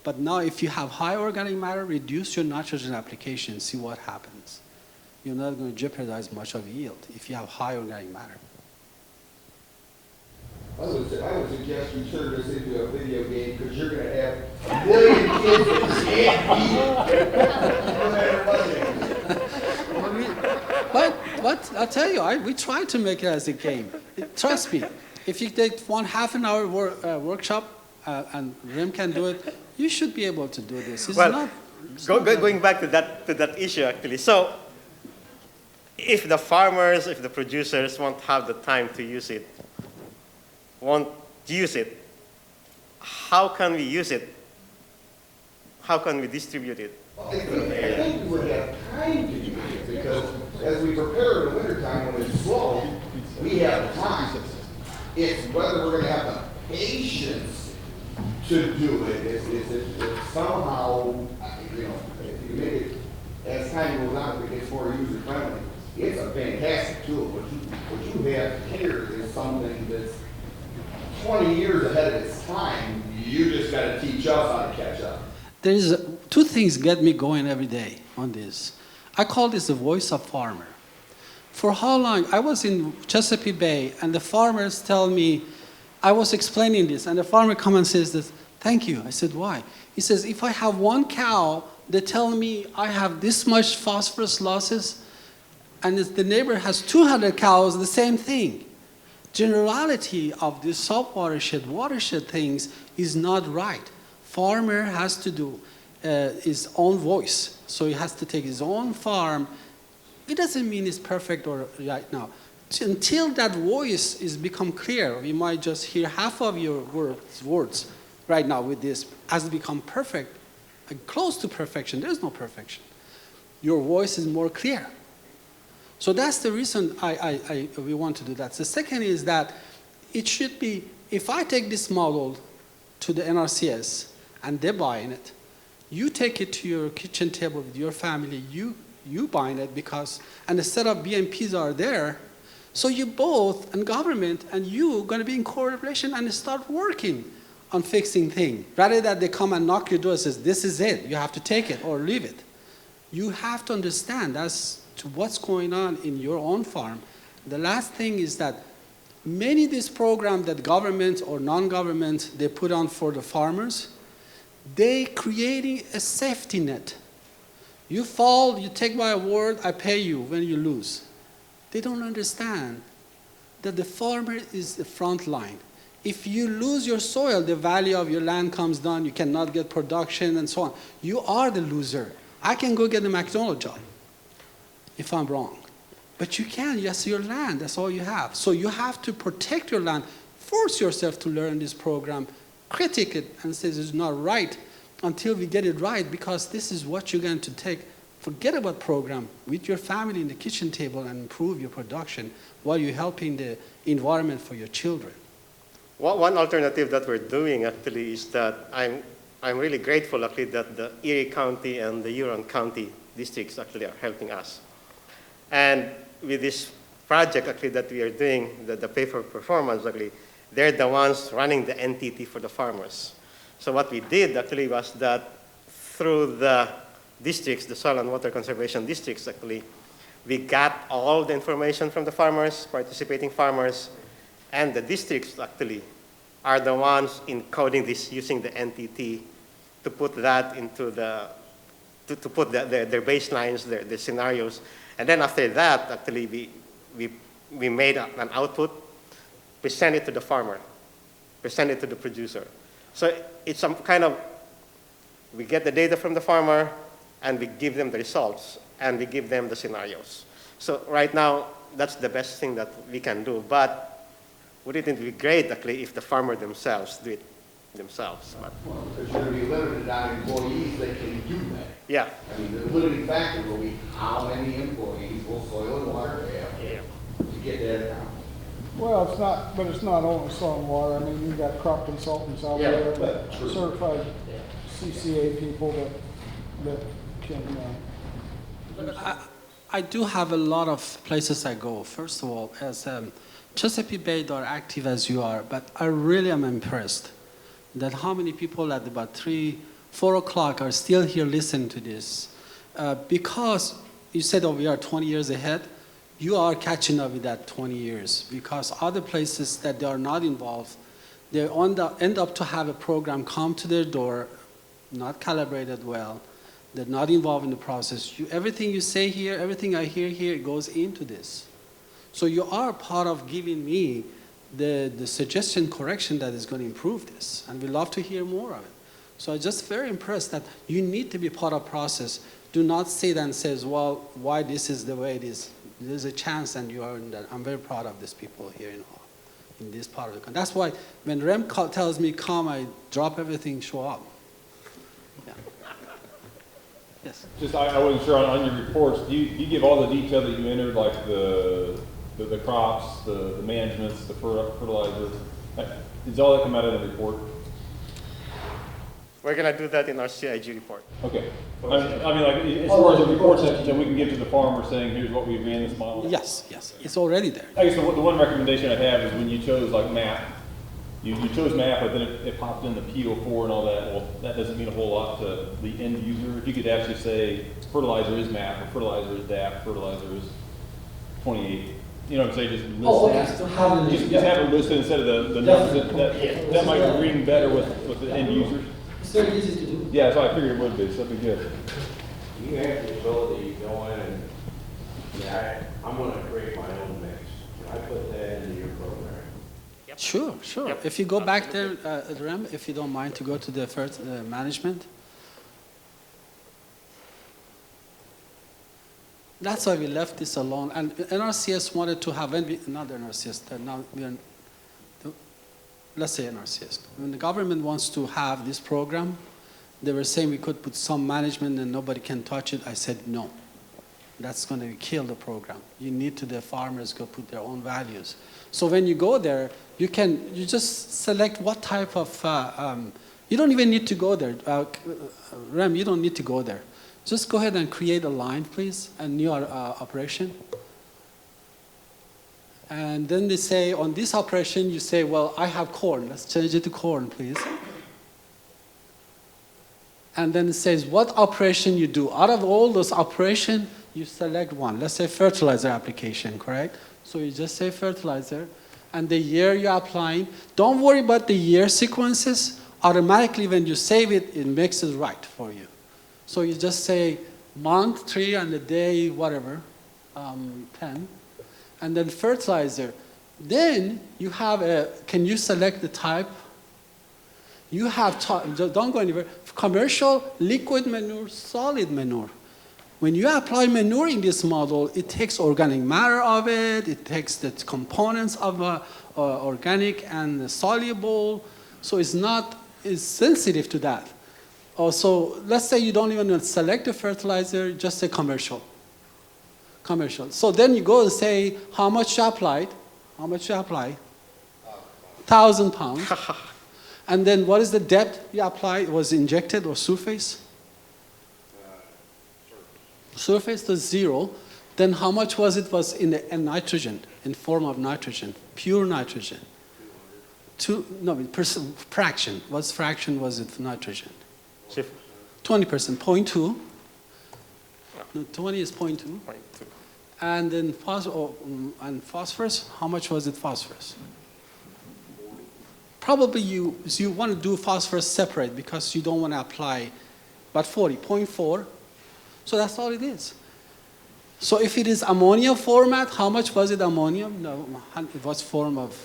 But now if you have high organic matter, reduce your nitrogen application, see what happens. You're not going to jeopardize much of yield if you have high organic matter. I would suggest you turn this into a video game because you're going to have a million kids that can't beat it. No matter what it is. But I'll tell you, we try to make it as a game. Trust me, if you take half an hour workshop and Rem can do it, you should be able to do this. It's Going back to that issue actually. So if the farmers, if the producers won't have the time to use it, won't use it, how can we use it? How can we distribute it? Well, I think we would have time to use it because as we prepare in the wintertime when it's slow, we have time. It's whether we're going to have the patience to do it. It's somehow, if you make it, as time goes on, if it gets more user-friendly, it's a fantastic tool. What you have here is something that's 20 years ahead of its time. You just got to teach us how to catch up. There's two things get me going every day on this. I call this the voice of farmer. For how long? I was in Chesapeake Bay, and the farmers tell me, I was explaining this, and the farmer comes and says this, thank you. I said, why? He says, if I have one cow, they tell me I have this much phosphorus losses, and the neighbor has 200 cows, the same thing. Generality of this sub-watershed, watershed things is not right. Farmer has to do his own voice. So he has to take his own farm. It doesn't mean it's perfect or right now. Until that voice is become clear, we might just hear half of your words right now with this. As it become perfect, and close to perfection, there's no perfection. Your voice is more clear. So that's the reason we want to do that. The second is that it should be, if I take this model to the NRCS and they're buying it, you take it to your kitchen table with your family, you buying it because, and a set of BMPs are there, so you both, and government, and you going to be in collaboration and start working on fixing things. Rather than they come and knock your door and says, this is it, you have to take it or leave it. You have to understand as to what's going on in your own farm The last thing is that many of these programs that government or non-government, they put on for the farmers, they creating a safety net. You fall, you take my word, I pay you when you lose. They don't understand that the farmer is the front line. If you lose your soil, the value of your land comes down, you cannot get production and so on. You are the loser. I can go get a McDonald's job if I'm wrong. But you can't, yes, your land, that's all you have. So you have to protect your land, force yourself to learn this program, critique it and say it's not right until we get it right, because this is what you're going to take. Forget about program with your family in the kitchen table and improve your production while you're helping the environment for your children. One alternative that we're doing actually is that I'm really grateful actually that the Erie County and the Huron County districts actually are helping us. And with this project actually that we are doing, the pay for performance actually, they're the ones running the NTT for the farmers. So what we did actually was that through the districts, the soil and water conservation districts actually, we got all the information from the farmers, participating farmers, and the districts actually are the ones encoding this using the NTT to put that into the, to put their baselines, their scenarios. And then after that, actually, we made an output, we send it to the farmer, we send it to the producer. So it's some kind of, we get the data from the farmer, and we give them the results, and we give them the scenarios. So right now, that's the best thing that we can do. But wouldn't it be great, actually, if the farmer themselves do it themselves? But, Because you're going to be limited on employees that can do that. yeah. I mean, the limiting factor will be how many employees will soil and water have to get that down. Well, it's not, but it's not only soil and water. I mean, you've got crop consultants out Yeah, there, but true. certified CCA people that can, I do have a lot of places I go. First of all, as Chesapeake Bay are active as you are, but I really am impressed that how many people at about 3, 4 o'clock are still here listening to this. Because you said, oh, we are 20 years ahead. You are catching up with that 20 years, because other places that they are not involved, they end up to have a program come to their door, not calibrated well, they're not involved in the process. Everything you say here, everything I hear here goes into this. So you are part of giving me the suggestion, correction that is going to improve this, and we love to hear more of it. So I'm just very impressed that you need to be part of the process. Do not sit and say, well, why this is the way it is. There's a chance, and you are in that. I'm very proud of these people here in this part of the country. That's why when Rem tells me come, I drop everything, show up. Yeah. Yes. Just, I wasn't sure on your reports, do you give all the detail that you entered, like the crops, the managements, the fertilizer? Does all that come out of the report? We're going to do that in our CIG report. Okay. I mean, like, as far as the reports that we can give to the farmer saying, here's what we ran this model. Yes, yes. It's already there. I guess the one recommendation I have is when you chose like MAP, you chose MAP, but then it popped in the PO4 and all that. Well, that doesn't mean a whole lot to the end user. If you could actually say fertilizer is MAP, or fertilizer is DAP, fertilizer is 28. You know what I'm saying? Just list that. So have Just have it listed instead of the numbers. That might ring better with the end users. It's very easy to do. Yeah, so I figured it would be, so that'd be good. You have the ability to go in and, I'm gonna create my own mix. Can I put that into your program? Sure, sure. Yep. If you go back there, Rem, if you don't mind to go to the first management. That's why we left this alone. And NRCS wanted to have, not NRCS, now we are, let's say NRCS. When the government wants to have this program, they were saying we could put some management and nobody can touch it. I said no. That's going to kill the program. You need to, the farmers go put their own values. So when you go there, you just select what type of, you don't even need to go there. Rem, you don't need to go there. Just go ahead and create a line, please, a new operation. And then they say, on this operation, you say, well, I have corn. Let's change it to corn, please. And then it says what operation you do. Out of all those operations, you select one. Let's say fertilizer application, correct? So you just say fertilizer, and the year you're applying. Don't worry about the year sequences. Automatically, when you save it, it makes it right for you. So you just say month, 3, and the day, whatever, 10. And then fertilizer. Then you have can you select the type? You have, don't go anywhere, commercial, liquid manure, solid manure. When you apply manure in this model, it takes organic matter of it, it takes the components of organic and soluble, so it's sensitive to that. Also, let's say you don't even select a fertilizer, just say commercial. Commercial. So then you go and say how much you applied. How much you apply? 1,000 pounds. And then what is the depth you applied? Was injected or surface? Surface to 0. Then how much was it? Was in nitrogen, in form of nitrogen, pure nitrogen. Fraction. What fraction was it nitrogen? 20%, 0.2. No, 20 is 0.2. And then phosphorus, how much was it phosphorus? Probably you want to do phosphorus separate because you don't want to apply, but 40, 0.4. So that's all it is. So if it is ammonia format, how much was it ammonium? No, it was form of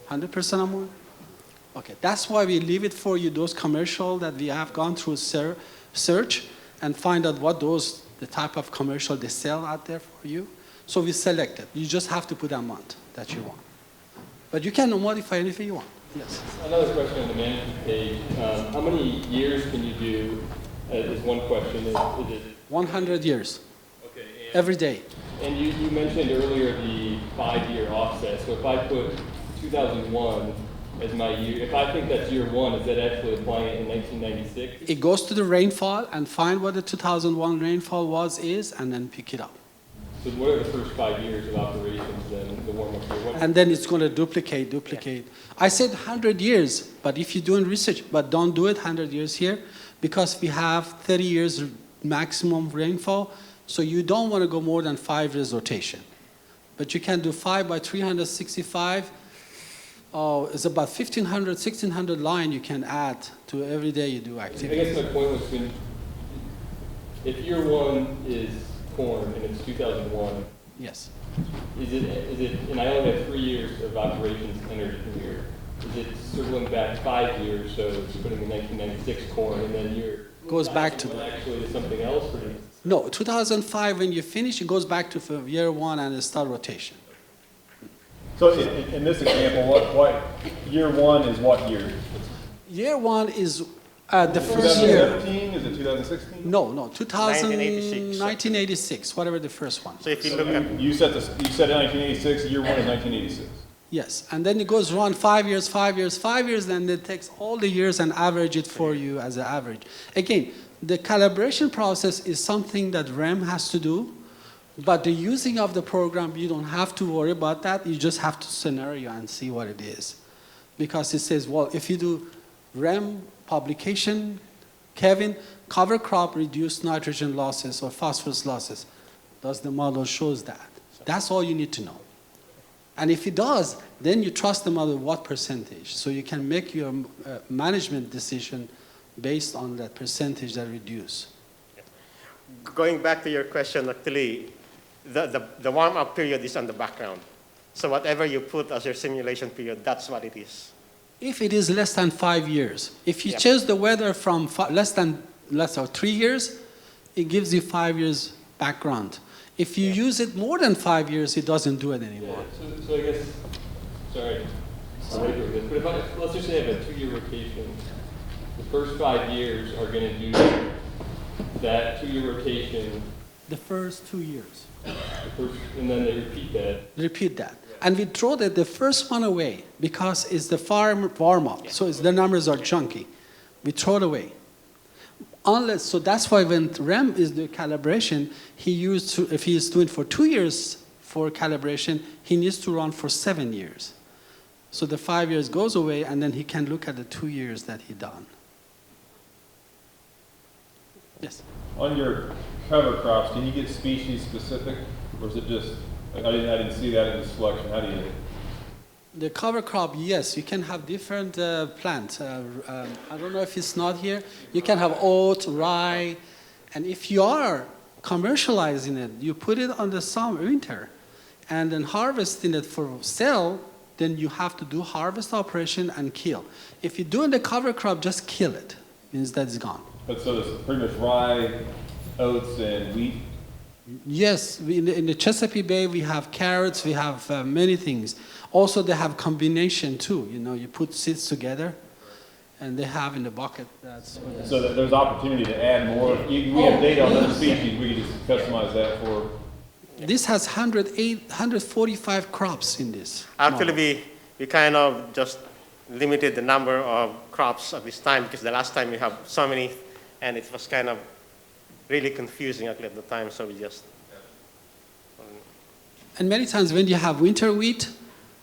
100% ammonia. Okay, that's why we leave it for you, those commercial that we have gone through search and find out what the type of commercial they sell out there for you. So we select it. You just have to put amount that you want. But you can modify anything you want. Yes. Another question on the management page. How many years can you do? Is one question. Is it 100 years. Okay. Every day. And you mentioned earlier the 5-year offset. So if I put 2001 as my year, if I think that's year 1, is that actually applying it in 1996? It goes to the rainfall and find what the 2001 rainfall is, and then pick it up. So what are the first 5 years of operations then, the warm-up year? And then it's going to duplicate. Yeah. I said 100 years, but if you're doing research, but don't do it 100 years here, because we have 30 years maximum rainfall, so you don't want to go more than 5 years rotation. But you can do 5 by 365. It's about 1,500, 1,600 line you can add to every day you do activity. I guess my point was, if year 1 is corn and it's 2001. Yes. Is it, and I only have 3 years of operations entered here. Is it circling back 5 years, so it's putting in 1996 corn, and then you're goes back to actually to something else? Or no, 2005 when you finish, it goes back to year 1 and it start rotation. So in this example, what year 1 is what year? Year 1 is the first year. 2017? Is it 2016? No, 1986, whatever the first one. So if you look at... You said 1986, year 1 is 1986. Yes, and then it goes around 5 years, 5 years, 5 years, then it takes all the years and average it for you as an average. Again, the calibration process is something that Rem has to do, but the using of the program, you don't have to worry about that. You just have to scenario and see what it is. Because it says, well, if you do Rem publication, Kevin, cover crop reduced nitrogen losses or phosphorus losses. Does the model shows that? That's all you need to know. And if it does, then you trust the model what percentage. So you can make your management decision based on that percentage that reduce. Going back to your question, actually, the warm-up period is on the background. So whatever you put as your simulation period, that's what it is. If it is less than 5 years, if you change the weather from less than 3 years, it gives you 5 years background. If you use it more than 5 years, it doesn't do it anymore. Yeah, so I guess, sorry, but let's just say I have a 2-year rotation. The first 5 years are going to do that 2-year rotation. The first 2 years. And then they repeat that. Repeat that. And we throw the first one away because it's the warm-up. Yeah. So the numbers are chunky. We throw it away. So that's why when Rem is the calibration, if he is doing for 2 years for calibration, he needs to run for 7 years. So the 5 years goes away, and then he can look at the 2 years that he done. Yes? On your cover crops, can you get species specific? Or is it just, I didn't see that in the selection. How do you? The cover crop, yes, you can have different plants. I don't know if it's not here. You can have oat, rye, and if you are commercializing it, you put it on the summer, winter, and then harvesting it for sale, then you have to do harvest operation and kill. If you're doing the cover crop, just kill it. Means that it's gone. But so it's pretty much rye, oats, and wheat? Yes, in the Chesapeake Bay, we have carrots, we have many things. Also, they have combination too. You know, you put seeds together, and they have in the bucket. That's what it is. So that there's opportunity to add more. We have data on other species. We can just customize that for. This has 145 crops in this. Actually, we kind of just limited the number of crops at this time because the last time we have so many, and it was kind of really confusing actually at the time, so we just. And many times when you have winter wheat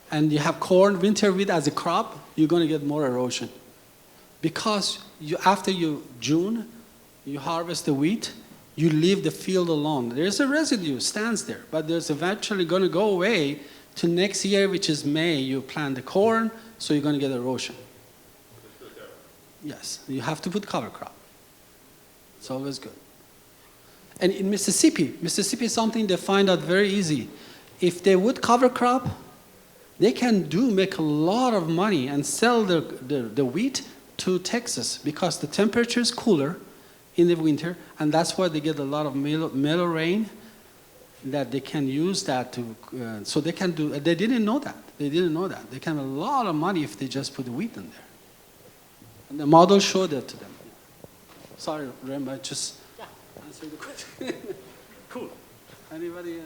and you have corn, winter wheat as a crop, you're going to get more erosion. Because after June, you harvest the wheat, you leave the field alone. There's a residue, stands there, but there's eventually going to go away to next year, which is May. You plant the corn, so you're going to get erosion. Yes, you have to put cover crop. It's always good. And in Mississippi is something they find out very easy. If they would cover crop, they can make a lot of money and sell the wheat to Texas because the temperature is cooler in the winter, and that's why they get a lot of mellow rain that they can use that to, so they can do, they didn't know that. They didn't know that. They can have a lot of money if they just put the wheat in there. And the model showed that to them. Sorry, Rem, I just answered the question. Cool. Anybody?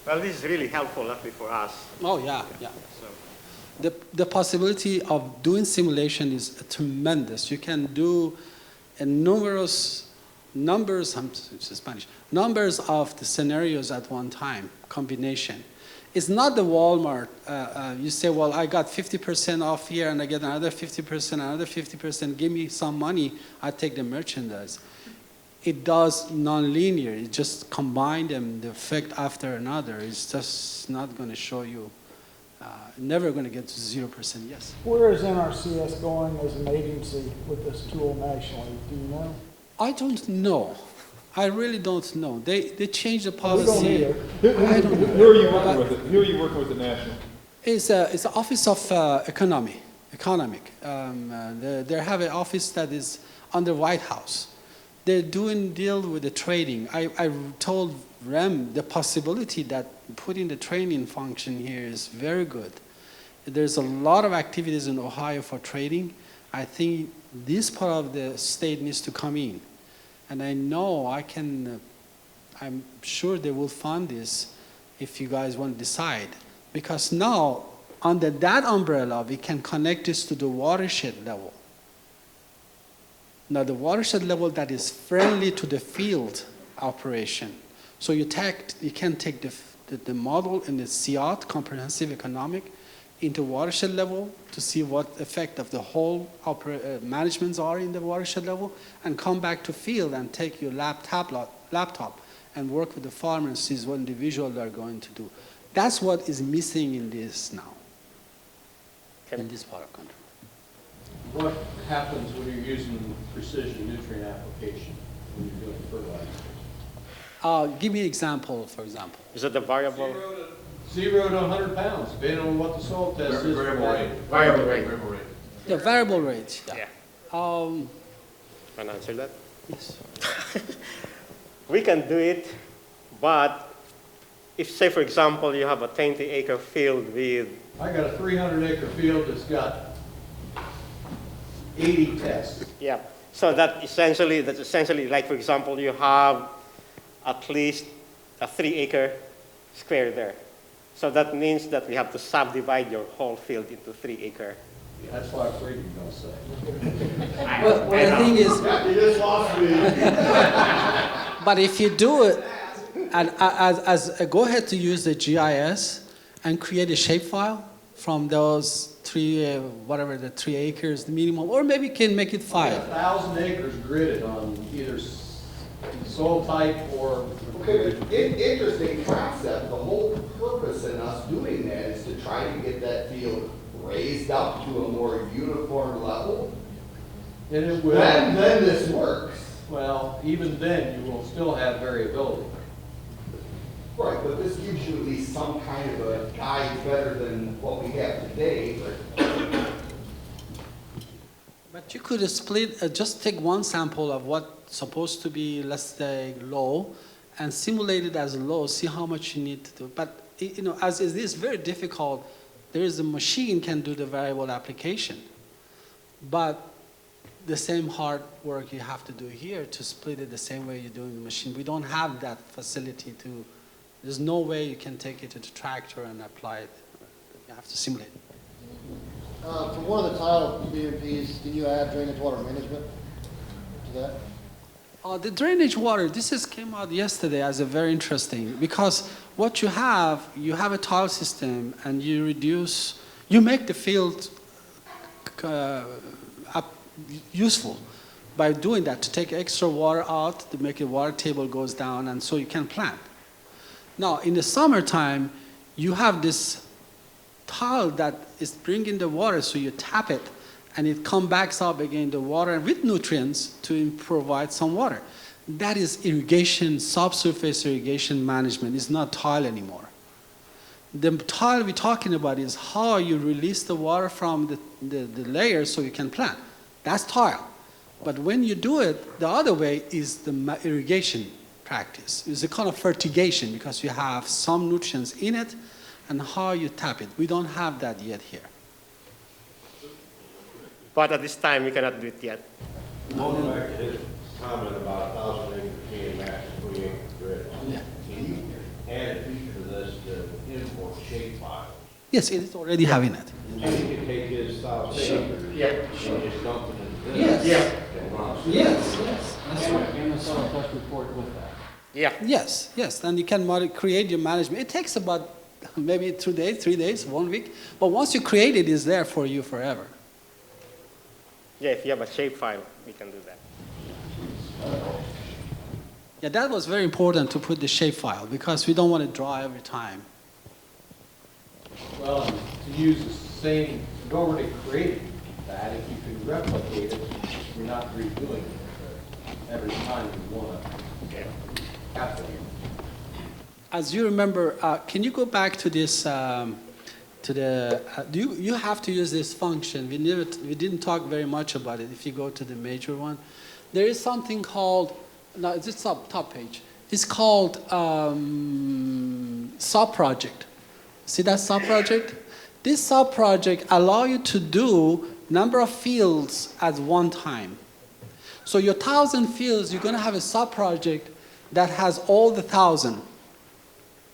Well, this is really helpful actually for us. Oh, yeah. So. The possibility of doing simulation is tremendous. You can do numbers of the scenarios at one time, combination. It's not the Walmart. You say, well, I got 50% off here and I get another 50%, another 50%. Give me some money, I take the merchandise. It does non-linear. It just combine them, the effect after another. It's just not going to show you, never going to get to 0%, yes. Where is NRCS going as an agency with this tool nationally? Do you know? I don't know. I really don't know. They changed the policy. We don't I don't know. Who are you working with? Who are you working with at National? It's the Office of Economic. They have an office that is under White House. They're doing deal with the trading. I told Rem the possibility that putting the training function here is very good. There's a lot of activities in Ohio for trading. I think this part of the state needs to come in. And I know I'm sure they will fund this if you guys want to decide. Because now, under that umbrella, we can connect this to the watershed level. Now, the watershed level that is friendly to the field operation. So you can take the model in the CIOT, comprehensive economic, into watershed level to see what effect of the whole managements are in the watershed level, and come back to field and take your laptop and work with the farmer and see what individual they're going to do. That's what is missing in this now, in this part of country. What happens when you're using precision nutrient application when you're doing fertilizer? Give me an example, for example. Is it the variable? 0 to 100 pounds, depending on what the soil test is. Variable rate. The variable rate. Yeah. Um, Can I answer that? yes. We can do it, but if, say, for example, you have a 20-acre field with... I got a 300-acre field that's got 80 tests. Yeah, so that's essentially like, for example, you have at least a 3-acre square there. So that means that we have to subdivide your whole field into 3-acre. Yeah, that's what I'm afraid you're going to say. Well, the thing is, You just lost me. but if you do it, and go ahead to use the GIS and create a shapefile from those whatever the 3 acres, the minimum, or maybe can make it 5. 1,000 acres gridded on either soil type or. Okay, but interesting concept. The whole purpose in us doing that is to try to get that field raised up to a more uniform level. And it will. Then this works. Well, even then, you will still have variability. Right, but this gives you at least some kind of a guide better than what we have today, But you could split, just take one sample of what's supposed to be, let's say, low, and simulate it as low, see how much you need to do. But, you know, as it is very difficult, there is a machine can do the variable application. But the same hard work you have to do here to split it the same way you're doing the machine. We don't have that facility to, there's no way you can take it to the tractor and apply it. You have to simulate it. For one of the title BMPs, can you add drainage water management to that? The drainage water, came out yesterday as a very interesting, because what you have a tile system and you make the field useful by doing that, to take extra water out, to make the water table goes down, and so you can plant. Now, in the summertime, you have this tile that is bringing the water, so you tap it, and it comes back up again, the water with nutrients to provide some water. That is irrigation, subsurface irrigation management. It's not tile anymore. The tile we're talking about is how you release the water from the layers so you can plant. That's tile. But when you do it, the other way is the irrigation practice. It's a kind of fertigation, because you have some nutrients in it and how you tap it. We don't have that yet here. But at this time, we cannot do it yet. Going back to his comment about 1,000 acre can match 20 acre grid. Yeah. Can you add a feature to this to import shape files? Yes, it is already having it. So you can take his 1,000 acres and just dump it into Yes. this. Yeah. And run it. Yes. That's right. And a soil test report with that. Yeah. Yes, and you can create your management. It takes about maybe 2 days, 3 days, 1 week. But once you create it, it's there for you forever. Yeah, if you have a shapefile, we can do that. Yeah, that was very important to put the shapefile, because we don't want to draw every time. Well, to use the same, you've already created that, if you can replicate it, you're not redoing it every time you want to have to. As you remember, can you go back to this, you have to use this function. We didn't talk very much about it. If you go to the major one, there is something called, no, it's top page. It's called sub-project. See that sub-project? This sub-project allows you to do number of fields at one time. So your 1,000 fields, you're going to have a sub-project that has all the 1,000.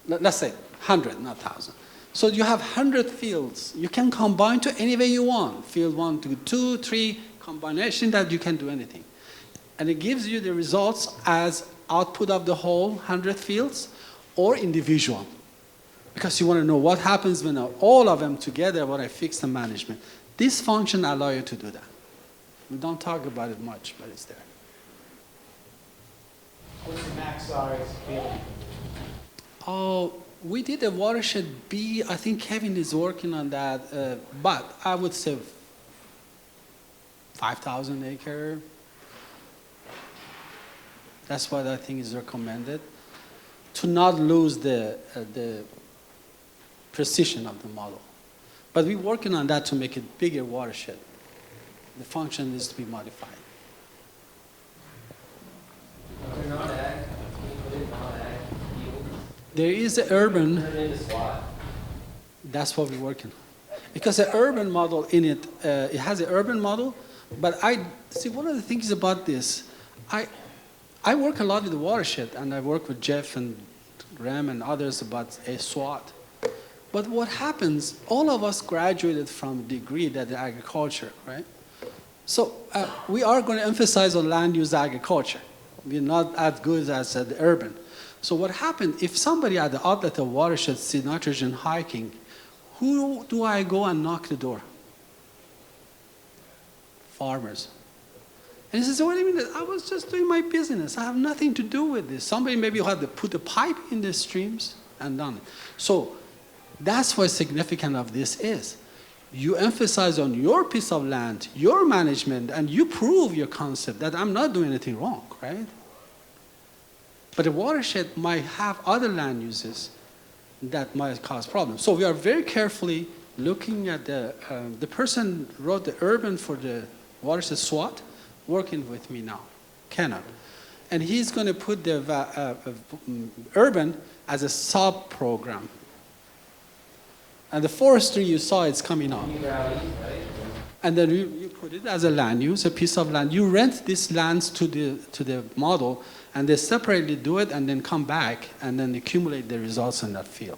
Let's say 100, not 1,000. So you have 100 fields. You can combine to any way you want. Field 1 to 2, 3, combination that you can do anything. And it gives you the results as output of the whole 100 fields or individual. Because you want to know what happens when all of them together, when I fix the management. This function allows you to do that. We don't talk about it much, but it's there. What's the max size field? Oh, we did a watershed B. I think Kevin is working on that, but I would say 5,000 acre. That's what I think is recommended, to not lose the precision of the model. But we're working on that to make it bigger watershed. The function needs to be modified. There is an urban, that's what we're working on. Because the urban model in it, it has an urban model, but see, one of the things about this, I work a lot with the watershed, and I work with Jeff and Rem and others about a SWOT. But what happens, all of us graduated from a degree that is agriculture, right? So we are going to emphasize on land use agriculture. We're not as good as the urban. So what happened, if somebody at the outlet of watershed see nitrogen hiking, Who do I go and knock the door? Farmers. And he says, wait a minute, I was just doing my business. I have nothing to do with this. Somebody maybe had to put a pipe in the streams and done it. So that's what significant of this is. You emphasize on your piece of land, your management, and you prove your concept that I'm not doing anything wrong, right? But the watershed might have other land uses that might cause problems. So we are very carefully looking at the person wrote the urban for the watershed SWAT, working with me now, Kenan. And he's going to put the urban as a sub-program. And the forestry you saw, it's coming on. And then you put it as a land use, a piece of land. You rent these lands to the model, and they separately do it and then come back and then accumulate the results in that field.